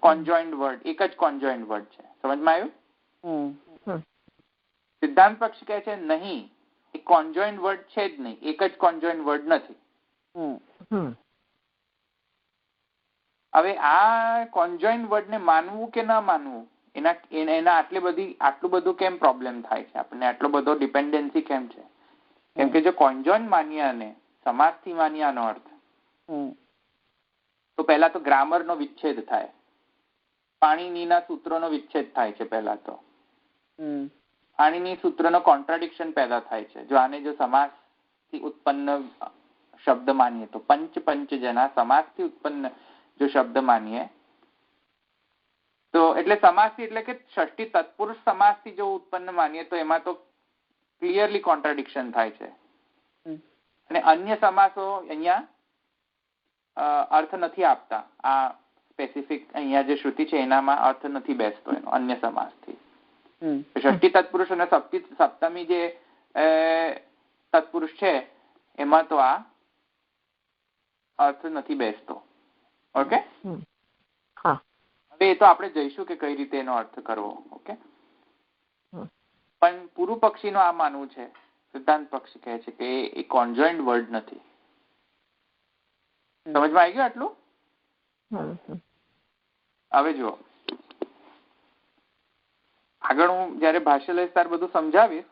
કોન્જોઇન્ડ વર્ડ, એક જ કોન્જોઇન્ડ વર્ડ છે. સમજમાં આવ્યું? સિદ્ધાંત પક્ષ કહે છે નહીં, એ કોન્જોઇન્ડ વર્ડ છે જ નહીં, એક જ કોન્જોઇન્ડ વર્ડ નથી. હવે આ કોન્જોઇન્ડ વર્ડ ને માનવું કે ના માનવું એના આટલું બધું કેમ પ્રોબ્લેમ થાય છે આપણને? આટલો બધો ડિપેન્ડન્સી કેમ છે? કેમ કે જો કોન્જોઇન્ડ માનીએ અને સમાસથી માનીએ આનો અર્થ, તો પહેલા તો ગ્રામરનો વિચ્છેદ થાય, પાણીનીના સૂત્રોનો વિચ્છેદ થાય છે. પહેલા તો પાણીની સૂત્રનો કોન્ટ્રાડિક્શન પેદા થાય છે જો આને જો સમાસથી ઉત્પન્ન શબ્દ માનીએ તો. પંચ જના સમાસથી ઉત્પન્ન જો શબ્દ માનીએ તો એટલે સમાસથી એટલે કે ષષ્ઠી તત્પુરુષ સમાસથી જો ઉત્પન્ન માનીએ તો એમાં તો ક્લિયરલી કોન્ટ્રાડિક્શન થાય છે. અને અન્ય સમાસો અહીંયા અર્થ નથી આપતા. આ સ્પેસિફિક અહીંયા જે શ્રુતિ છે એનામાં અર્થ નથી બેસતો એનો અન્ય સમાસથી. ષષ્ઠી તત્પુરુષ અને સપ્તમી જે તત્પુરુષ છે એમાં તો આ અર્થ નથી બેસતો. ઓકે. હવે એ તો આપણે જઈશું કે કઈ રીતે એનો અર્થ કરવો. ઓકે. પણ પૂર્વ પક્ષીનો આ માનવું છે, સિદ્ધાંત પક્ષી કહે છે કે એ કોન્જોઇન્ડ વર્ડ નથી. સમજમાં આવી ગયું આટલું? હવે જુઓ, આગળ હું જયારે ભાષ્ય લઈશ ત્યારે બધું સમજાવીશ.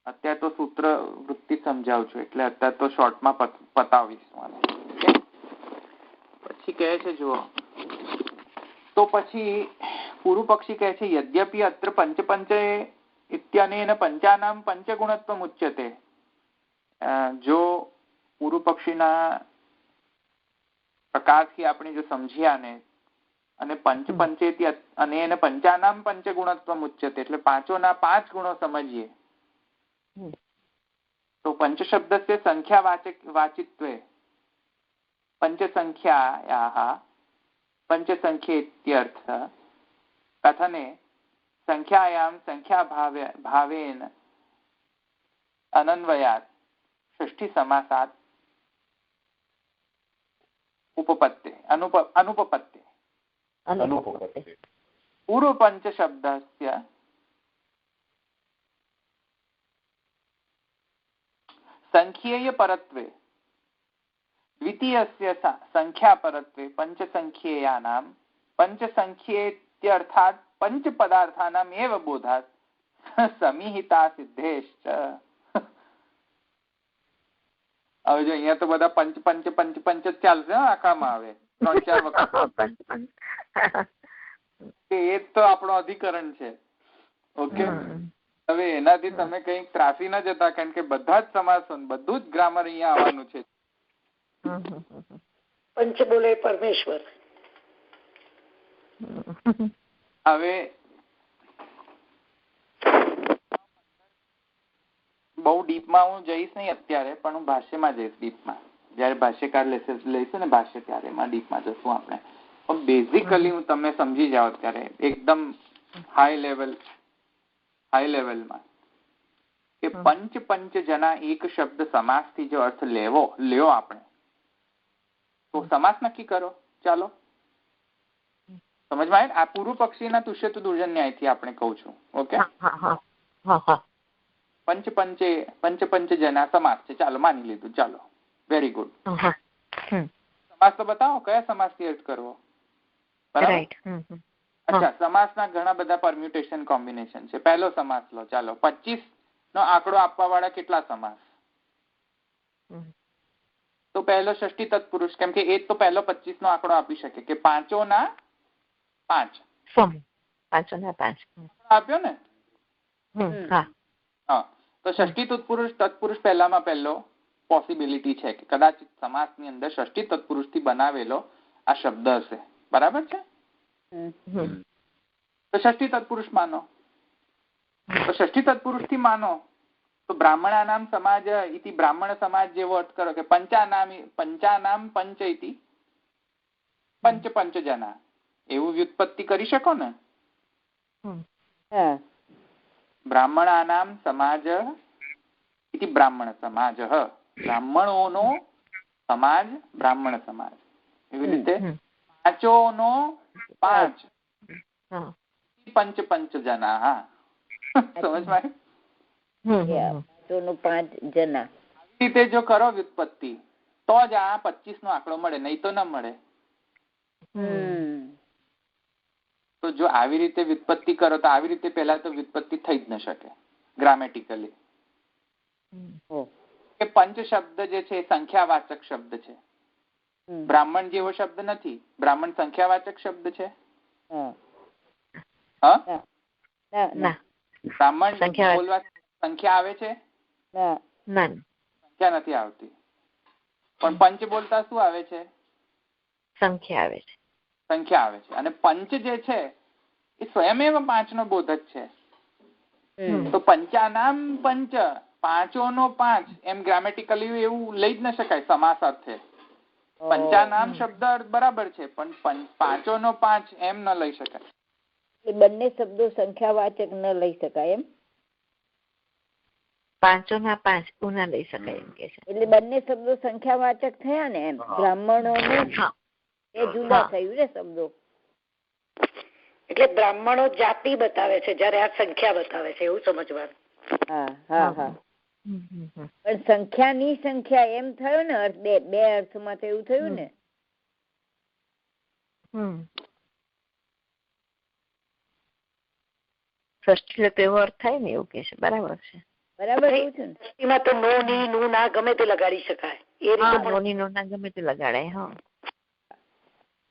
અત્યારે તો સૂત્ર વૃત્તિ સમજાવું છું એટલે અત્યારે તો શોર્ટમાં પતાવીશ. પછી કહે છે જુઓ, તો પછી પૂર્વ પક્ષી કહે છે યદ્યપિ અત્ર પંચે ઇત્યનેન પંચાનામ પંચગુણત્વમ ઉચ્યતે. જો પૂર્વ પક્ષીના પ્રકારથી આપણે જો સમજ્યા ને અને પંચેતી અને એને પંચાનામ પંચગુણત્વમ ઉચ્યતે એટલે પાંચોના 5 ગુણો સમજીએ તો પંચ શબ્દસ્ય સંખ્યા વાચિત્વે પંચસંખ્યાયાઃ પંચસંખ્યેત્યર્થ કથને સંખ્યાયામ સંખ્યાભાવેન અનન્વયાત ષષ્ઠી સમાસાત उपपत्ते अनुपपत्ते पूर्वपञ्चशब्दस्य संख्येयपरत्वे द्वितीयस्य संख्यापरत्वे पञ्चसंख्येयानां पञ्चसंख्येत्यर्थात् पञ्चपदार्थानाम् एव बोधात् समिहिता सिद्धेश्च. હવે જો અહીંયા તો બધા પંચ પંચ પંચ પંચ જ ચાલશે આખામાં. આવે 3-4 વખત એ તો આપણો અધિકરણ છે. ઓકે, હવે એનાથી તમે કઈ ત્રાસી ન જતા, કારણ કે બધા જ સમાસો બધું જ ગ્રામર અહીંયા આવવાનું છે. પંચ બોલે પરમેશ્વર. હવે બહુ ડીપમાં હું જઈશ નહીં અત્યારે, પણ હું ભાષ્યમાં જઈશ ડીપમાં. જયારે ભાષ્યકાર લઈશું ને ભાષ્ય ત્યારે એમાં ડીપમાં જશું આપણે. પણ બેઝિકલી હું તમે સમજી જાઓ અત્યારે એકદમ હાઈ લેવલમાં કે પંચ પંચ જના એક શબ્દ સમાસથી જો અર્થ લ્યો આપણે, તો સમાસ નક્કી કરો. ચાલો સમજમાં આવે. આ પૂર્વ પક્ષીના તુષ્યતુ દુર્જન ન્યાયથી આપણે કહું છું. ઓકે, પંચ પંચ જના સમાસ છે. ચાલો માની લીધું. ચાલો, વેરી ગુડ. સમાસ તો બતાવો કયા સમાસથી અર્થ કરવો. બરાબર. અચ્છા, સમાસના ઘણા બધા પરમ્યુટેશન કોમ્બિનેશન છે. પહેલો સમાસ લો. ચાલો, 25 નો આંકડો આપવા વાળા કેટલા સમાસ? તો પહેલો ષષ્ઠી તત્પુરુષ, કેમ કે એ તો પહેલો 25 નો આંકડો આપી શકે કે 5 આપ્યો ને. હા, તો ષષ્ઠી તત્પુરુષ પહેલામાં પહેલો પોસિબિલિટી છે કે કદાચ સમાસની અંદર ષષ્ઠી તત્પુરુષ થી બનાવેલો આ શબ્દ હશે. બરાબર છે. તો ષષ્ઠી તત્પુરુષ માનો. તો ષષ્ઠી તત્પુરુષ થી માનો તો બ્રાહ્મણાનામ સમાજ ઇતિ બ્રાહ્મણ સમાજ જેવો અર્થ કરો કે પંચાનામ પંચ ઇતિ પંચ પંચ જના, એવું વ્યુત્પત્તિ કરી શકો ને. બ્રાહ્મણાનામ સમાજ ઇતિ બ્રાહ્મણ સમાજ, બ્રાહ્મણોનો સમાજ બ્રાહ્મણ સમાજ. એવી રીતે પાંચોનો 5 પંચ પંચ જના. હા, સમજમાં? 5 જના. આવી રીતે જો કરો વ્યુત્પત્તિ તો જ આ 25 નો આંકડો મળે, નહીં તો ન મળે. તો જો આવી રીતે વ્યુત્પત્તિ કરો તો આવી રીતે પહેલા તો વ્યુત્પત્તિ થઈ જ ન શકે ગ્રામેટિકલી. કે પંચ શબ્દ જે છે સંખ્યાવાચક શબ્દ છે. બ્રાહ્મણ જેવો શબ્દ નથી. બ્રાહ્મણ સંખ્યાવાચક શબ્દ છે. બ્રાહ્મણ બોલવા સંખ્યા આવે છે? સંખ્યા નથી આવતી. પણ પંચ બોલતા શું આવે છે? સંખ્યા આવે છે. સંખ્યા આવે છે. અને પંચ જે છે એ સ્વયમેવ 5 નો બોધક છે. તો પંચાનામ પંચ, 5 નો 5 એમ ગ્રામેટિકલી એવું લઈ જ ન શકાય સમાસ અર્થે. પંચાનામ શબ્દ બરાબર છે, પણ 5 નો 5 એમ ન લઈ શકાય. એ બંને શબ્દો સંખ્યાવાચક ન લઈ શકાય એમ. 5 ના 5 ઉના લઈ શકાય એમ કે છે. એટલે બંને શબ્દો સંખ્યાવાચક થયા ને એમ. બ્રાહ્મણો એ જુદા થયું ને શબ્દો. એટલે બ્રાહ્મણો જાતિ બતાવે છે જયારે આ સંખ્યા બતાવે છે, એવું સમજવાનું. પણ સંખ્યાની સંખ્યા એમ થયો ને અર્થ. બે અર્થમાં તો એવું થયું ને. ષષ્ઠી તો એવો અર્થ થાય ને એવું કે છે. બરાબર છે. બરાબર એવું છે ને. એમાં તો નો ની નું ના ગમે તે લગાડી શકાય. એ રીતે નો ની નો ના ગમે તે લગાડાય. હા,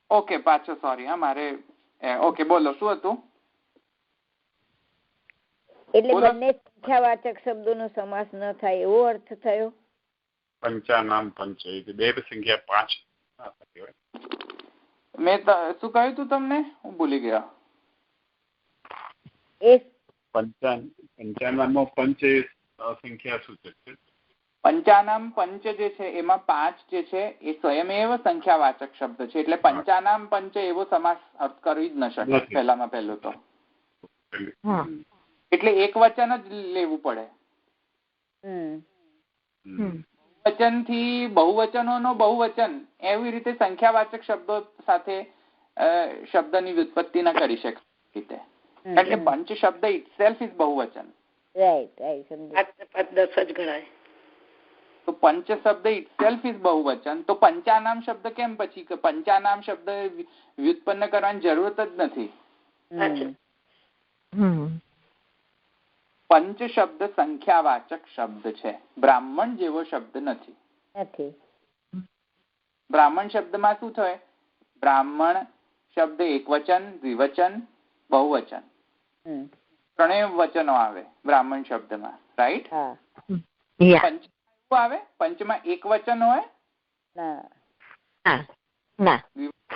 ઓકે, પાછો સોરી. હા, મારે ઓકે, બોલો શું હતું? એટલે બંને સંખ્યાવાચક શબ્દોનો સમાસ ન થાય એવો અર્થ થયો. પંચાનામ પંચ બે સંખ્યા 5. મેં શું કહ્યું તું તમને? હું ભૂલી ગયા. એ પંચાનામ પંચ સંખ્યા સૂચક છે. પંચાનામ પંચ જે છે એમાં 5 જે છે એ સ્વયમેવ સંખ્યાવાચક શબ્દ છે. એટલે પંચાનામ પંચ એવો સમાસ અર્થ કરી જ ન શકે પહેલામાં પહેલું તો. એટલે એક વચન જ લેવું પડે. વચનથી બહુવચનોનો બહુવચન એવી રીતે સંખ્યાવાચક શબ્દો સાથે શબ્દની વ્યુત્પત્તિ ન કરી શકે રીતે. એટલે પંચ શબ્દ ઇટસેલ્ફ ઇઝ બહુવચન. રાઈટ. 10 જ ગણાય. તો પંચ શબ્દ ઇટસેલ્ફ ઇઝ બહુવચન. તો પંચાનામ શબ્દ કેમ પછી? પંચાનામ શબ્દ વ્યુત્પન્ન કરવાની જરૂરત જ નથી. પંચ શબ્દ સંખ્યાવાચક શબ્દ છે, બ્રાહ્મણ જેવો શબ્દ નથી. બ્રાહ્મણ શબ્દમાં શું થાય? બ્રાહ્મણ શબ્દ એકવચન, દ્વિવચન, બહુવચન ત્રણેય વચનો આવે બ્રાહ્મણ શબ્દમાં. રાઈટ? પંચ આવે? પંચમાં એક વચન હોય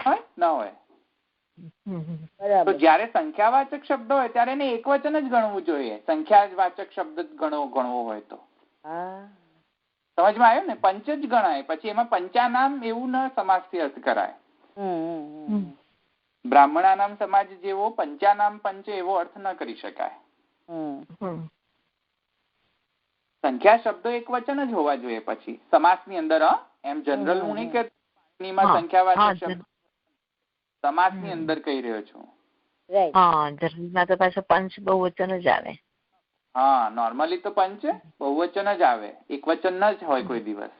હોય ન હોય? તો જયારે સંખ્યાવાચક શબ્દ હોય ત્યારે એને એક વચન જ ગણવું જોઈએ. સંખ્યાવાચક શબ્દ ગણવો હોય તો સમજમાં આવ્યું ને? પંચ જ ગણાય. પછી એમાં પંચાનામ એવું ન સમાસથી અર્થ કરાય. બ્રાહ્મણાનામ સમાજ જેવો પંચાનામ પંચ એવો અર્થ ન કરી શકાય. સંખ્યા શબ્દો એક વચન જ હોવા જોઈએ પછી સમાસની અંદર. એમ જનરલ હું નહીં કે સંખ્યાવાચક શબ્દ સમાસની અંદર કહી રહ્યો છું. તો પાછું પંચ બહુવચન જ આવે. હા, નોર્મલી તો પંચ બહુવચન જ આવે, એક વચન ન જ હોય કોઈ દિવસ.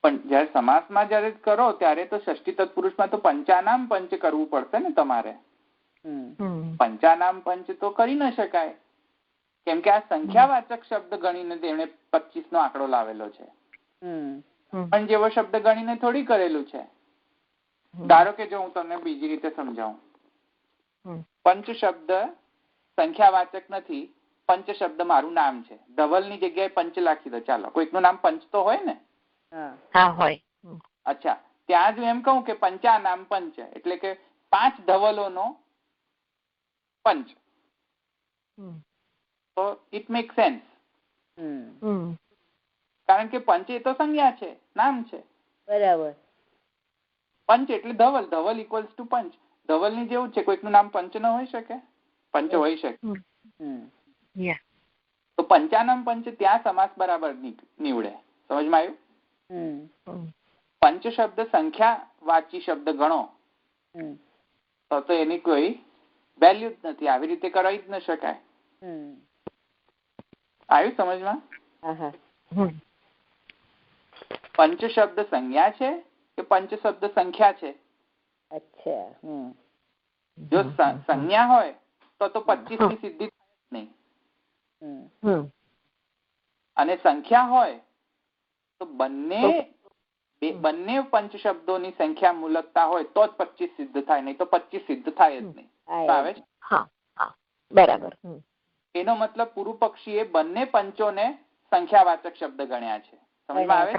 પણ જયારે સમાસમાં જયારે કરો ત્યારે તો ષષ્ઠી તત્પુરુષમાં તો પંચાનામ પંચ કરવું પડશે ને તમારે. પંચાનામ પંચ તો કરી ન શકાય કેમ કે આ સંખ્યાવાચક શબ્દ ગણીને તેમણે 25 નો આંકડો લાવેલો છે. પણ જેવો શબ્દ ગણીને થોડી કરેલું છે. ધારો કે જો હું તમને બીજી રીતે સમજાવું, પંચ શબ્દ સંખ્યાવાચક નથી. પંચ શબ્દ મારું નામ છે. ધવલની જગ્યાએ પંચ લખી દો. ચાલો, કોઈકનું નામ પંચ તો હોય ને? હોય. અચ્છા, ત્યાં જ એમ કહું કે પંચાનામ પંચ એટલે કે 5 ધવલોનો પંચ. તો ઇટ મેક સેન્સ. કારણ કે પંચ એ તો સંજ્ઞા છે, નામ છે. બરાબર. પંચ એટલે ધવલ. ધવલ ઇક્વલ્સ ટુ પંચ. ધવલની જેવું છે. કોઈકનું નામ પંચ ન હોઈ શકે? પંચ હોઈ શકે. તો પંચાનામ પંચ ત્યાં સમાસ બરાબર નીવડે. સમજમાં આવ્યું? પંચ શબ્દ સંખ્યાવાચી શબ્દ ગણો તો એની કોઈ વેલ્યુ જ નથી. આવી રીતે કરાવી જ ન શકાય. આવ્યું સમજમાં? પંચ શબ્દ સંજ્ઞા છે કે પંચ શબ્દ સંખ્યા છે? જો સંજ્ઞા હોય તો 25 ની સિદ્ધિ થાય નહીં. અને સંખ્યા હોય તો બંને પંચ શબ્દોની સંખ્યા મૂલકતા હોય તો જ 25 સિદ્ધ થાય, નહીં તો 25 સિદ્ધ થાય જ નહીં. આવે છે? બરાબર. એનો મતલબ પૂર્વ પક્ષીએ બંને પંચોને સંખ્યાવાચક શબ્દ ગણ્યા છે. સમજમાં આવે?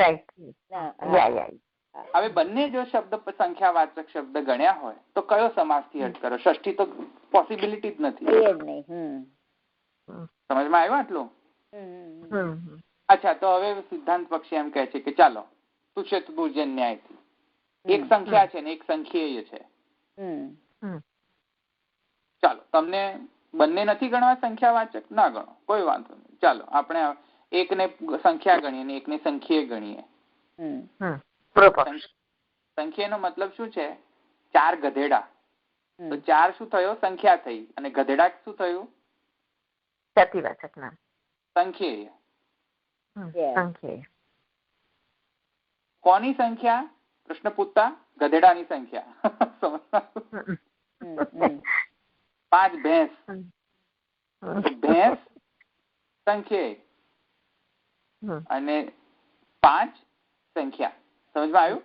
હવે બંને જો શબ્દ સંખ્યાવાચક શબ્દ ગણ્યા હોય તો કયો સમાસથી અર્થ કરો? ષષ્ઠી તો પોસિબિલિટી જ નથી. સમજમાં આવ્યું આટલું? અચ્છા, તો હવે સિદ્ધાંત પક્ષી એમ કહે છે કે ચાલો સુષેતુર્જન ન્યાયથી એક સંખ્યા છે ને એક સંખ્યેય છે. ચાલો, તમને બંને નથી ગણવા સંખ્યાવાચક? ના ગણો, કોઈ વાંધો નહીં. ચાલો આપણે એકને સંખ્યા ગણીએ ને એકને સંખ્યેય ગણીએ. સંખ્યાનો મતલબ શું છે? 4 ગધેડા. તો 4 શું થયો? સંખ્યા થઈ. અને ગધેડા શું થયું? જાતિવાચક નામ. સંખ્યેય. કોની સંખ્યા? પ્રશ્ન પૂછતા ગધેડાની સંખ્યા. 5 ભેંસ. ભેંસ સંખ્યેય અને 5 સંખ્યા. સમજમાં આવ્યું?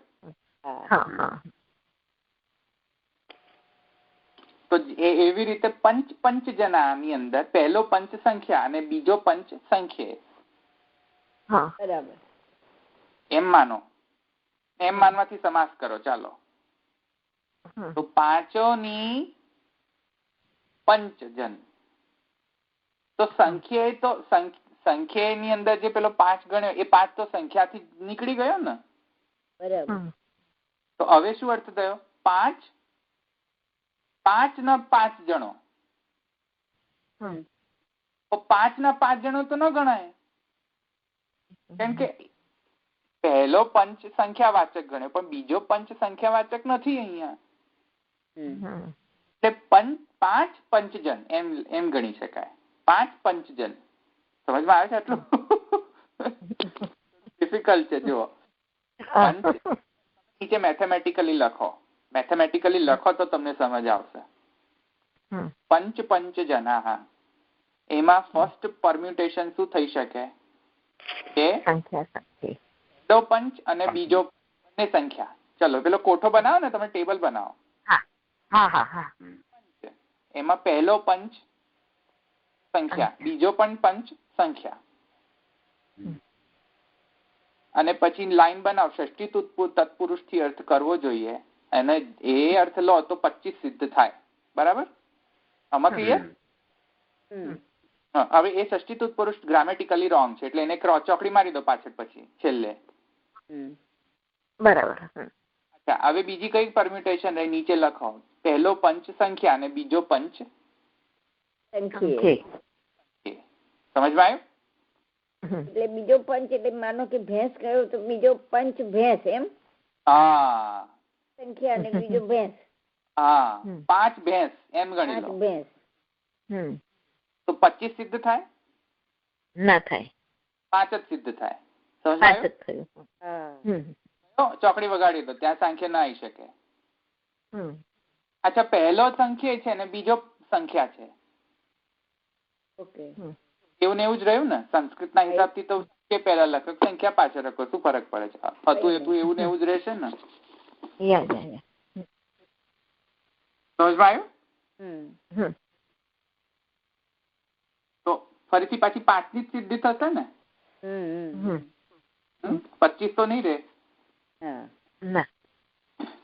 તો એવી રીતે પંચ જનાની અંદર પહેલો પંચ સંખ્યા અને બીજો પંચ સંખ્યેય. બરાબર. એમ માનો. એમ માનવાથી સમાસ કરો. ચાલો, તો પાંચોની પંચજન. તો સંખ્યેય તો સંખ્યાની અંદર જે પેલો 5 ગણ્યો એ 5 તો સંખ્યાથી નીકળી ગયો ને? બરાબર. તો હવે શું અર્થ થયો? 5 ના 5 જણો. તો 5 ના 5 જણો તો ન ગણાય. કેમ કે પહેલો પંચ સંખ્યાવાચક ગણે પણ બીજો પંચ સંખ્યાવાચક નથી અહીંયા, એટલે પાંચ પંચજન એમ ગણી શકાય. 5 પંચજન. સમજમાં આવે છે? આટલું ડિફિકલ્ટ છે. જુઓ, નીચે મેથેમેટિકલી લખો તો તમને સમજ આવશે. પંચજન. હા, એમાં ફર્સ્ટ પરમ્યુટેશન શું થઈ શકે કે પહેલો પંચ અને બીજો બંને સંખ્યા. ચલો પેલો કોઠો બનાવો ને, તમે ટેબલ બનાવો. એમાં પહેલો પંચ સંખ્યા, બીજો પણ પંચ સંખ્યા, અને પછી લાઈન બનાવ. ષષ્ઠી તત્પુરુષ થી અર્થ કરવો જોઈએ, અને એ અર્થ લો તો 25 સિદ્ધ થાય. બરાબર? આમાં ક્લિયર? હવે એ ષષ્ઠી તત્પુરુષ ગ્રામેટિકલી રોંગ છે, એટલે એને ચોકડી મારી દો પાછળ પછી છેલ્લે. બરાબર. અચ્છા, હવે બીજી કઈ પરમ્યુટેશન રહી? નીચે લખો. પહેલો પંચ સંખ્યા અને બીજો પંચ સંખ્યા. સમજમાં આવ્યું? એટલે બીજો પંચ એટલે માનો કે ભેંસ કયો તો બીજો પંચ ભેંસ, એમ? હા, સંખ્યા અને બીજો ભેંસ. હા, 5 ભેંસ એમ ગણી લો. ભેંસ તો 25 સિદ્ધ થાય? ના થાય, 5 જ સિદ્ધ થાય. સમજમાં આવ્યું? ચોકડી વગાડી દો, ત્યાં સંખ્યા ના આવી શકે. અચ્છા, પહેલો સંખ્યા છે અને બીજો સંખ્યા છે. ઓકે, એવું ને એવું જ રહ્યું ને. સંસ્કૃતના હિસાબથી તો પહેલા લખો, સંખ્યા પાછળ લખો, શું ફરક પડે છે? હતું એવું ને એવું જ રહેશે ને. સમજમાં આવ્યું? તો ફરીથી પાછી 5 ની જ સિદ્ધિ થશે ને. 25 તો નહીં રહે.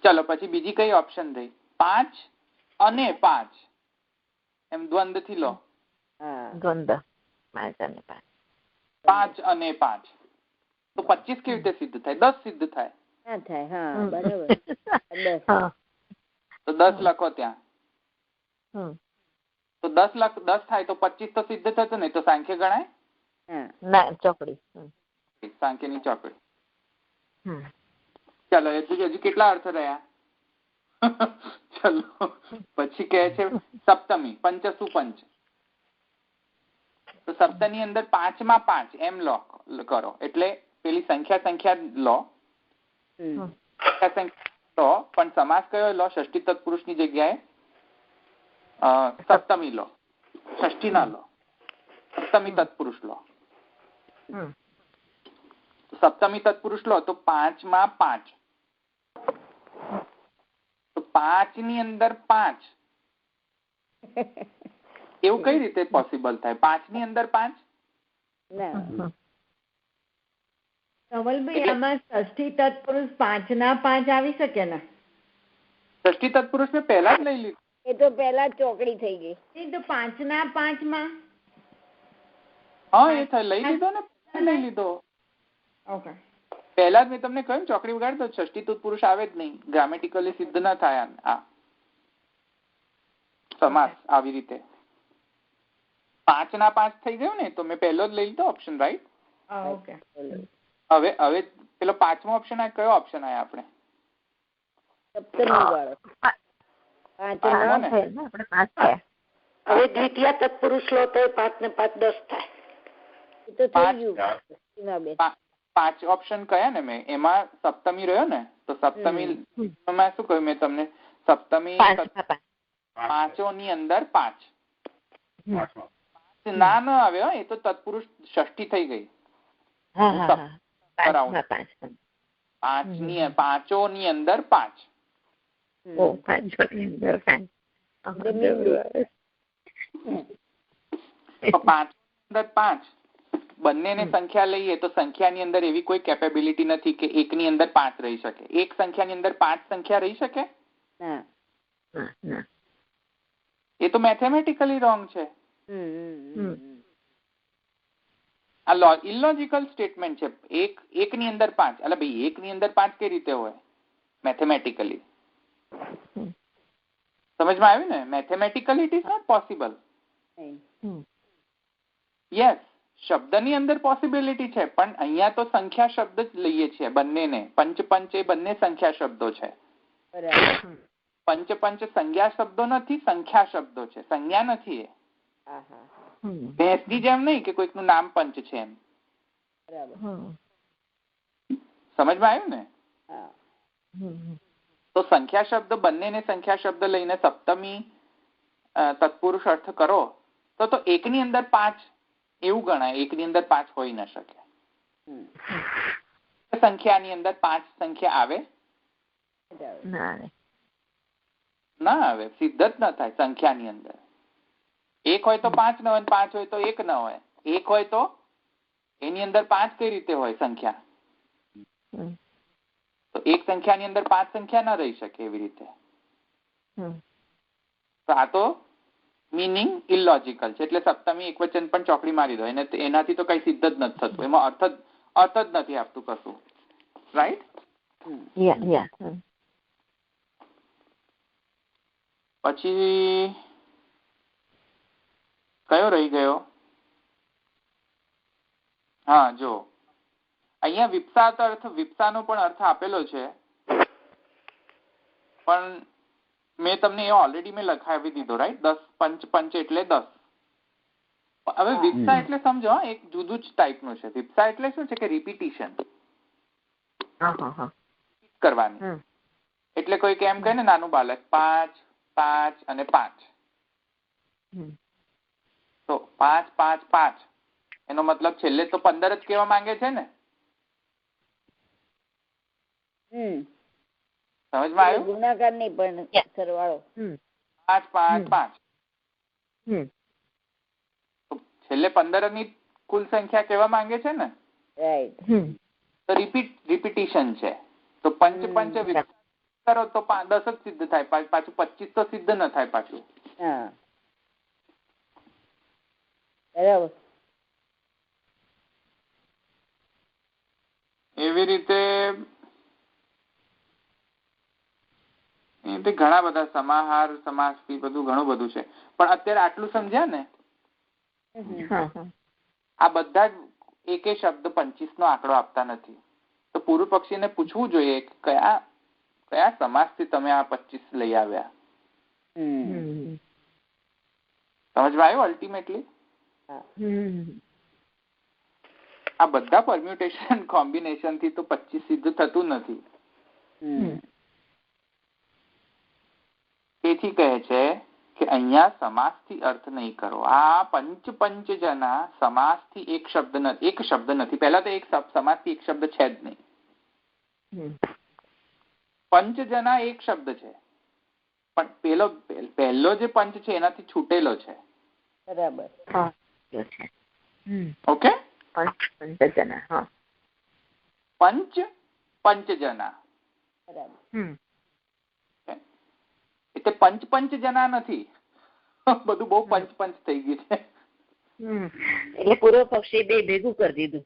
ચલો પછી બીજી કઈ ઓપ્શન રહી? 5 અને 5 એમ દ્વંદ થી લો. 5 અને 5 તો 25 કેવી રીતે સિદ્ધ થાય? 10 સિદ્ધ થાય. બરાબર. તો 10 લખો ત્યાં. તો 10 થાય તો 25 તો સિદ્ધ થશે ને, તો સાંખ્ય ગણાય? ના, ચોકડી. સાંખ્યની ચોકડી. ચલો હજુ કેટલા અર્થ રહ્યા? ચલો પછી કહે છે સપ્તમી, પંચસુ પંચ. તો સપ્તની અંદર 5 માં 5 એમ લો કરો, એટલે પેલી સંખ્યા લો. તો પણ સમાસ કયો લો? ષષ્ઠી તત્પુરુષ ની જગ્યાએ સપ્તમી લો. ષષ્ઠી ના લો, સપ્તમી તત્પુરુષ લો. સપ્તમી તત્પુરુષ લો તો 5 માં 5. તો 5 ની અંદર 5 એવું કઈ રીતે પોસિબલ થાય? 5 ની અંદર 5? કમલભાઈ, આમાં ષષ્ઠી તત્પુરુષ 5 ના 5 આવી શકે ને? ષષ્ઠી તત્પુરુષ મેં પહેલા જ લઈ લીધું. એ તો પહેલા ચોકડી થઈ ગઈ. તો 5 ના 5 માં હા, એ લઈ લીધો ને, લઈ લીધો. ઓકે, પહેલા જ મેં તમને કહ્યું ચોકડી વગાડી દો, ષષ્ઠી તત્પુરુષ આવે જ નહીં, ગ્રામેટિકલી સિદ્ધ ના થાય આ સમાસ આવી રીતે. 5 ના 5 થઈ ગયું ને, તો મેં પહેલો જ લઈ લીધો ઓપ્શન, રાઈટ? ઓકે. હવે પેલો 5મો ઓપ્શન આ કયો ઓપ્શન આયા આપણે? સપ્તમી વાળો. હવે દ્વિતીય તત્પુરુષ લો તો 5 ને 5 10 થાય. એ તો થઈ ગયું. 5 ઓપ્શન કયા ને મેં? એમાં સપ્તમી રહ્યો ને, તો સપ્તમી માં શું કહ્યું મેં તમને? સપ્તમી 5 ની અંદર 5 ના ન આવ્યો, એ તો તત્પુરુષ ષષ્ઠી થઈ ગઈ. 5 ની અંદર 5. બંનેને સંખ્યા લઈએ તો સંખ્યાની અંદર એવી કોઈ કેપેબિલિટી નથી કે એકની અંદર 5 રહી શકે. એક સંખ્યાની અંદર 5 સંખ્યા રહી શકે? એ તો મેથેમેટિકલી રોંગ છે. આ ઇલોજિકલ સ્ટેટમેન્ટ છે. એકની અંદર 5, એટલે ભાઈ એકની અંદર 5 કઈ રીતે હોય મેથેમેટિકલી? સમજમાં આવ્યું ને? Mathematically it is not possible. Yes, શબ્દની અંદર પોસિબિલિટી છે, પણ અહીંયા તો સંખ્યા શબ્દ જ લઈએ છીએ બંનેને. પંચ પંચ એ બંને સંખ્યા શબ્દો છે. પંચ પંચ સંજ્ઞા શબ્દો નથી, સંખ્યા શબ્દો છે, સંજ્ઞા નથી. એ ભેંસની જેમ નહીં કે કોઈકનું નામ પંચ છે એમ. સમજમાં આવ્યું ને? તો સંખ્યા શબ્દ બંનેને સંખ્યા શબ્દ લઈને સપ્તમી તત્પુરુષ અર્થ કરો તો એકની અંદર 5 એવું ગણાય. એકની અંદર 5 હોઈ ન શકે. સંખ્યાની અંદર 5 સંખ્યા આવે ના આવે, સિદ્ધ જ ન થાય. સંખ્યાની અંદર 1 હોય તો 5 ન હોય, 5 હોય તો 1 ન હોય. 1 હોય તો એની અંદર 5 કઈ રીતે હોય સંખ્યા? તો એક સંખ્યાની અંદર 5 સંખ્યા ન રહી શકે એવી રીતે. તો આ તો મીનિંગ ઇલોજિકલ છે. એટલે સપ્તમી એકવચન પણ ચોકડી મારી દો. એનાથી તો કઈ સિદ્ધ જ નથી થતું. એમાં અર્થ જ નથી આપતું કશું. રાઈટ? પછી કયો રહી ગયો? હા, જો અહીંયા વિપ્સાત અર્થ, વિપ્સાનો પણ અર્થ આપેલો છે, પણ મેં તમને એ ઓલરેડી મેં લખાવી દીધો. રાઈટ? 10 પંચ પંચ એટલે 10. હવે વિપ્સા એટલે સમજો, એક જુદું જ ટાઈપનું છે. વિપ્સા એટલે શું છે કે રિપીટિશન કરવાની. એટલે કોઈ કેમ કહે ને નાનું બાળક 5 5 અને 5, તો 5 5 5 એનો મતલબ છેલ્લે તો 15 જ કહેવા માંગે છે ને? સમજમાં આવ્યું? ગુણાકાર નહીં પણ સરવાળો 5 5 5, તો છેલ્લે 15 ની કુલ સંખ્યા કહેવા માંગે છે ને? રાઈટ. તો રિપીટિશન છે. તો પંચ પંચ કરો તો 10 જ સિદ્ધ થાય, પાછું 25 તો સિદ્ધ ન થાય પાછું. હા, બરાબર. એવી રીતે ઘણા બધા સમાહાર સમાસથી બધું ઘણું બધું છે. પણ અત્યારે આટલું સમજ્યા ને? આ બધા એક શબ્દ 25 નો આંકડો આપતા નથી. તો પૂર્વ પક્ષીને પૂછવું જોઈએ કે કયા સમાસથી તમે આ 25 લઈ આવ્યા. સમજમાં આવ્યું? અલ્ટિમેટલી આ બધા પરમ્યુટેશન કોમ્બિનેશન થી તો 25 સિદ્ધ થતું નથી. તેથી કહે છે કે અહીંયા સમાસથી અર્થ નહીં કરો. આ પંચ પંચ જના સમાસથી એક શબ્દ નથી. પહેલા તો એક સમાસથી એક શબ્દ છે જ નહીં. પંચ જના એક શબ્દ છે, પણ પહેલો જે પંચ છે એનાથી છૂટેલો છે. બરાબર. ઓકે? પંચ પંચજના. બરાબર. એટલે પંચ જના નથી. બધું બહુ પંચ થઈ ગયું છે. એટલે પૂર્વ પક્ષી બે ભેગું કરી દીધું.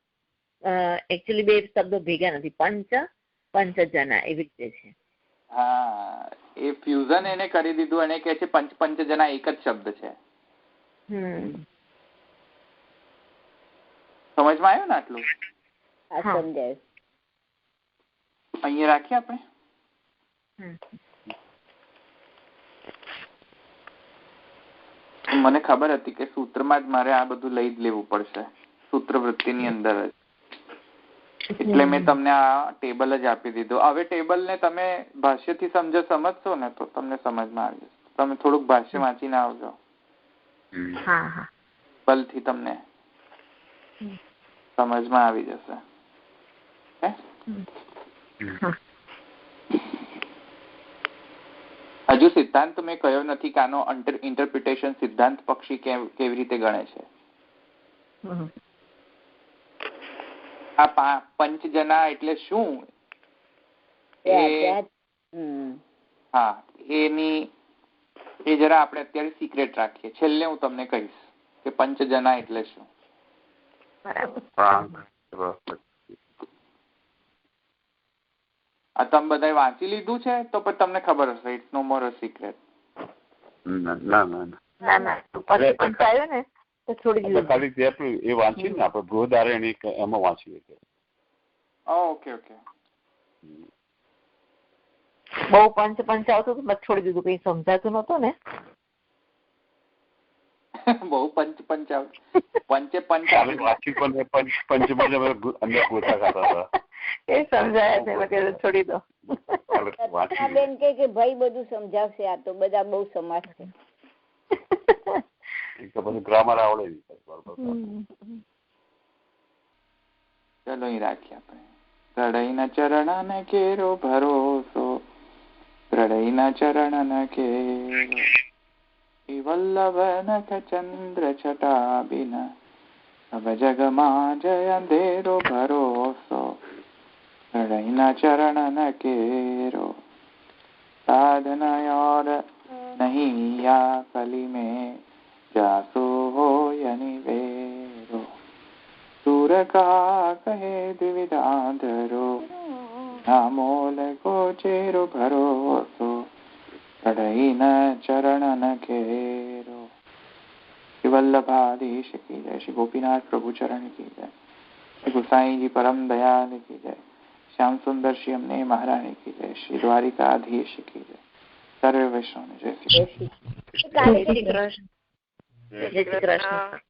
એકચ્યુઅલી બે શબ્દો ભેગા નથી. પંચ જના એવી રીતે છે. હા, એ ફ્યુઝન એને કરી દીધું અને કહે છે પંચ જના એક જ શબ્દ છે. સમજમાં આવ્યું ને આટલું? સમજાય. અહીંયા રાખીએ આપણે. મને ખબર હતી કે સૂત્રમાં જ મારે આ બધું લઈ જ લેવું પડશે, સૂત્ર વૃત્તિની અંદર જ. એટલે મેં તમને આ ટેબલ જ આપી દીધું. હવે ટેબલ ને તમે ભાષ્યથી સમજશો ને તો તમને સમજમાં આવી જશે. તમે થોડુંક ભાષ્ય વાંચીને આવજો. ટેબલથી તમને સમજમાં આવી જશે. હજુ સિદ્ધાંત મેં કહ્યો નથી કે આનો ઇન્ટરપ્રિટેશન સિદ્ધાંત પક્ષી કેવી રીતે ગણે છે. આ પંચજના એટલે શું? હા, એ જરા આપણે અત્યારે સિક્રેટ રાખીએ. છેલ્લે હું તમને કહીશ કે પંચજના એટલે શું. આ તમે બધા વાંચી લીધું છે તો પછી તમને ખબર હશે. It's no more a secret. ના પછી પંચ આવ્યો ને તો છોડી દીધું. ખાલી તે આપણું એ વાંચીએ ને આપણે બૃહદારણ્ય એમાં વાંચીએ. Okay okay. બહુ પંચ આવતું તો મેં છોડી દીધું, કઈ સમજાતું નતું ને. બહુ પંચ પંચે પંચ વાંચી પણ પંચમાં અંદર ગોતા ખાતા હતા. એ સમજાય છે એટલે છોડી દો. બેન કે ભાઈ બધું સમજાવશે, આ તો બધા બહુ સમાજ છે. બધું ગ્રામર આવડે. ચલો અહીં રાખીએ આપણે. પ્રણયના ચરણ કેરો ભરોસો, પ્રણયના ચરણ કેરો વલ્લભ નખ ચંદ્ર છટા બિના સબ જગમાં જય અંધેરો ભરોસો, પ્રણયના ચરણ કેરો સાધના और नहीं या कली में जासो हो यनिवेरो, सूर का कहे द्विविधांधरो नामोल गोचेरो भरोસો, પ્રણયના ચરણ કેરો. શ્રી વલ્લભાધીશ કી જય, શ્રી ગોપીનાથ પ્રભુ ચરણ કી જય, શ્રી ગુસાઈજી પરમ દયાલ કી જય, શ્યામ સુંદર શ્રી અમને મહારાણી કી જય, શ્રી દ્વારિકાધીશ કી જય. સર્વે વૈષ્ણવ જય શ્રી કૃષ્ણ. જય શ્રી કૃષ્ણ.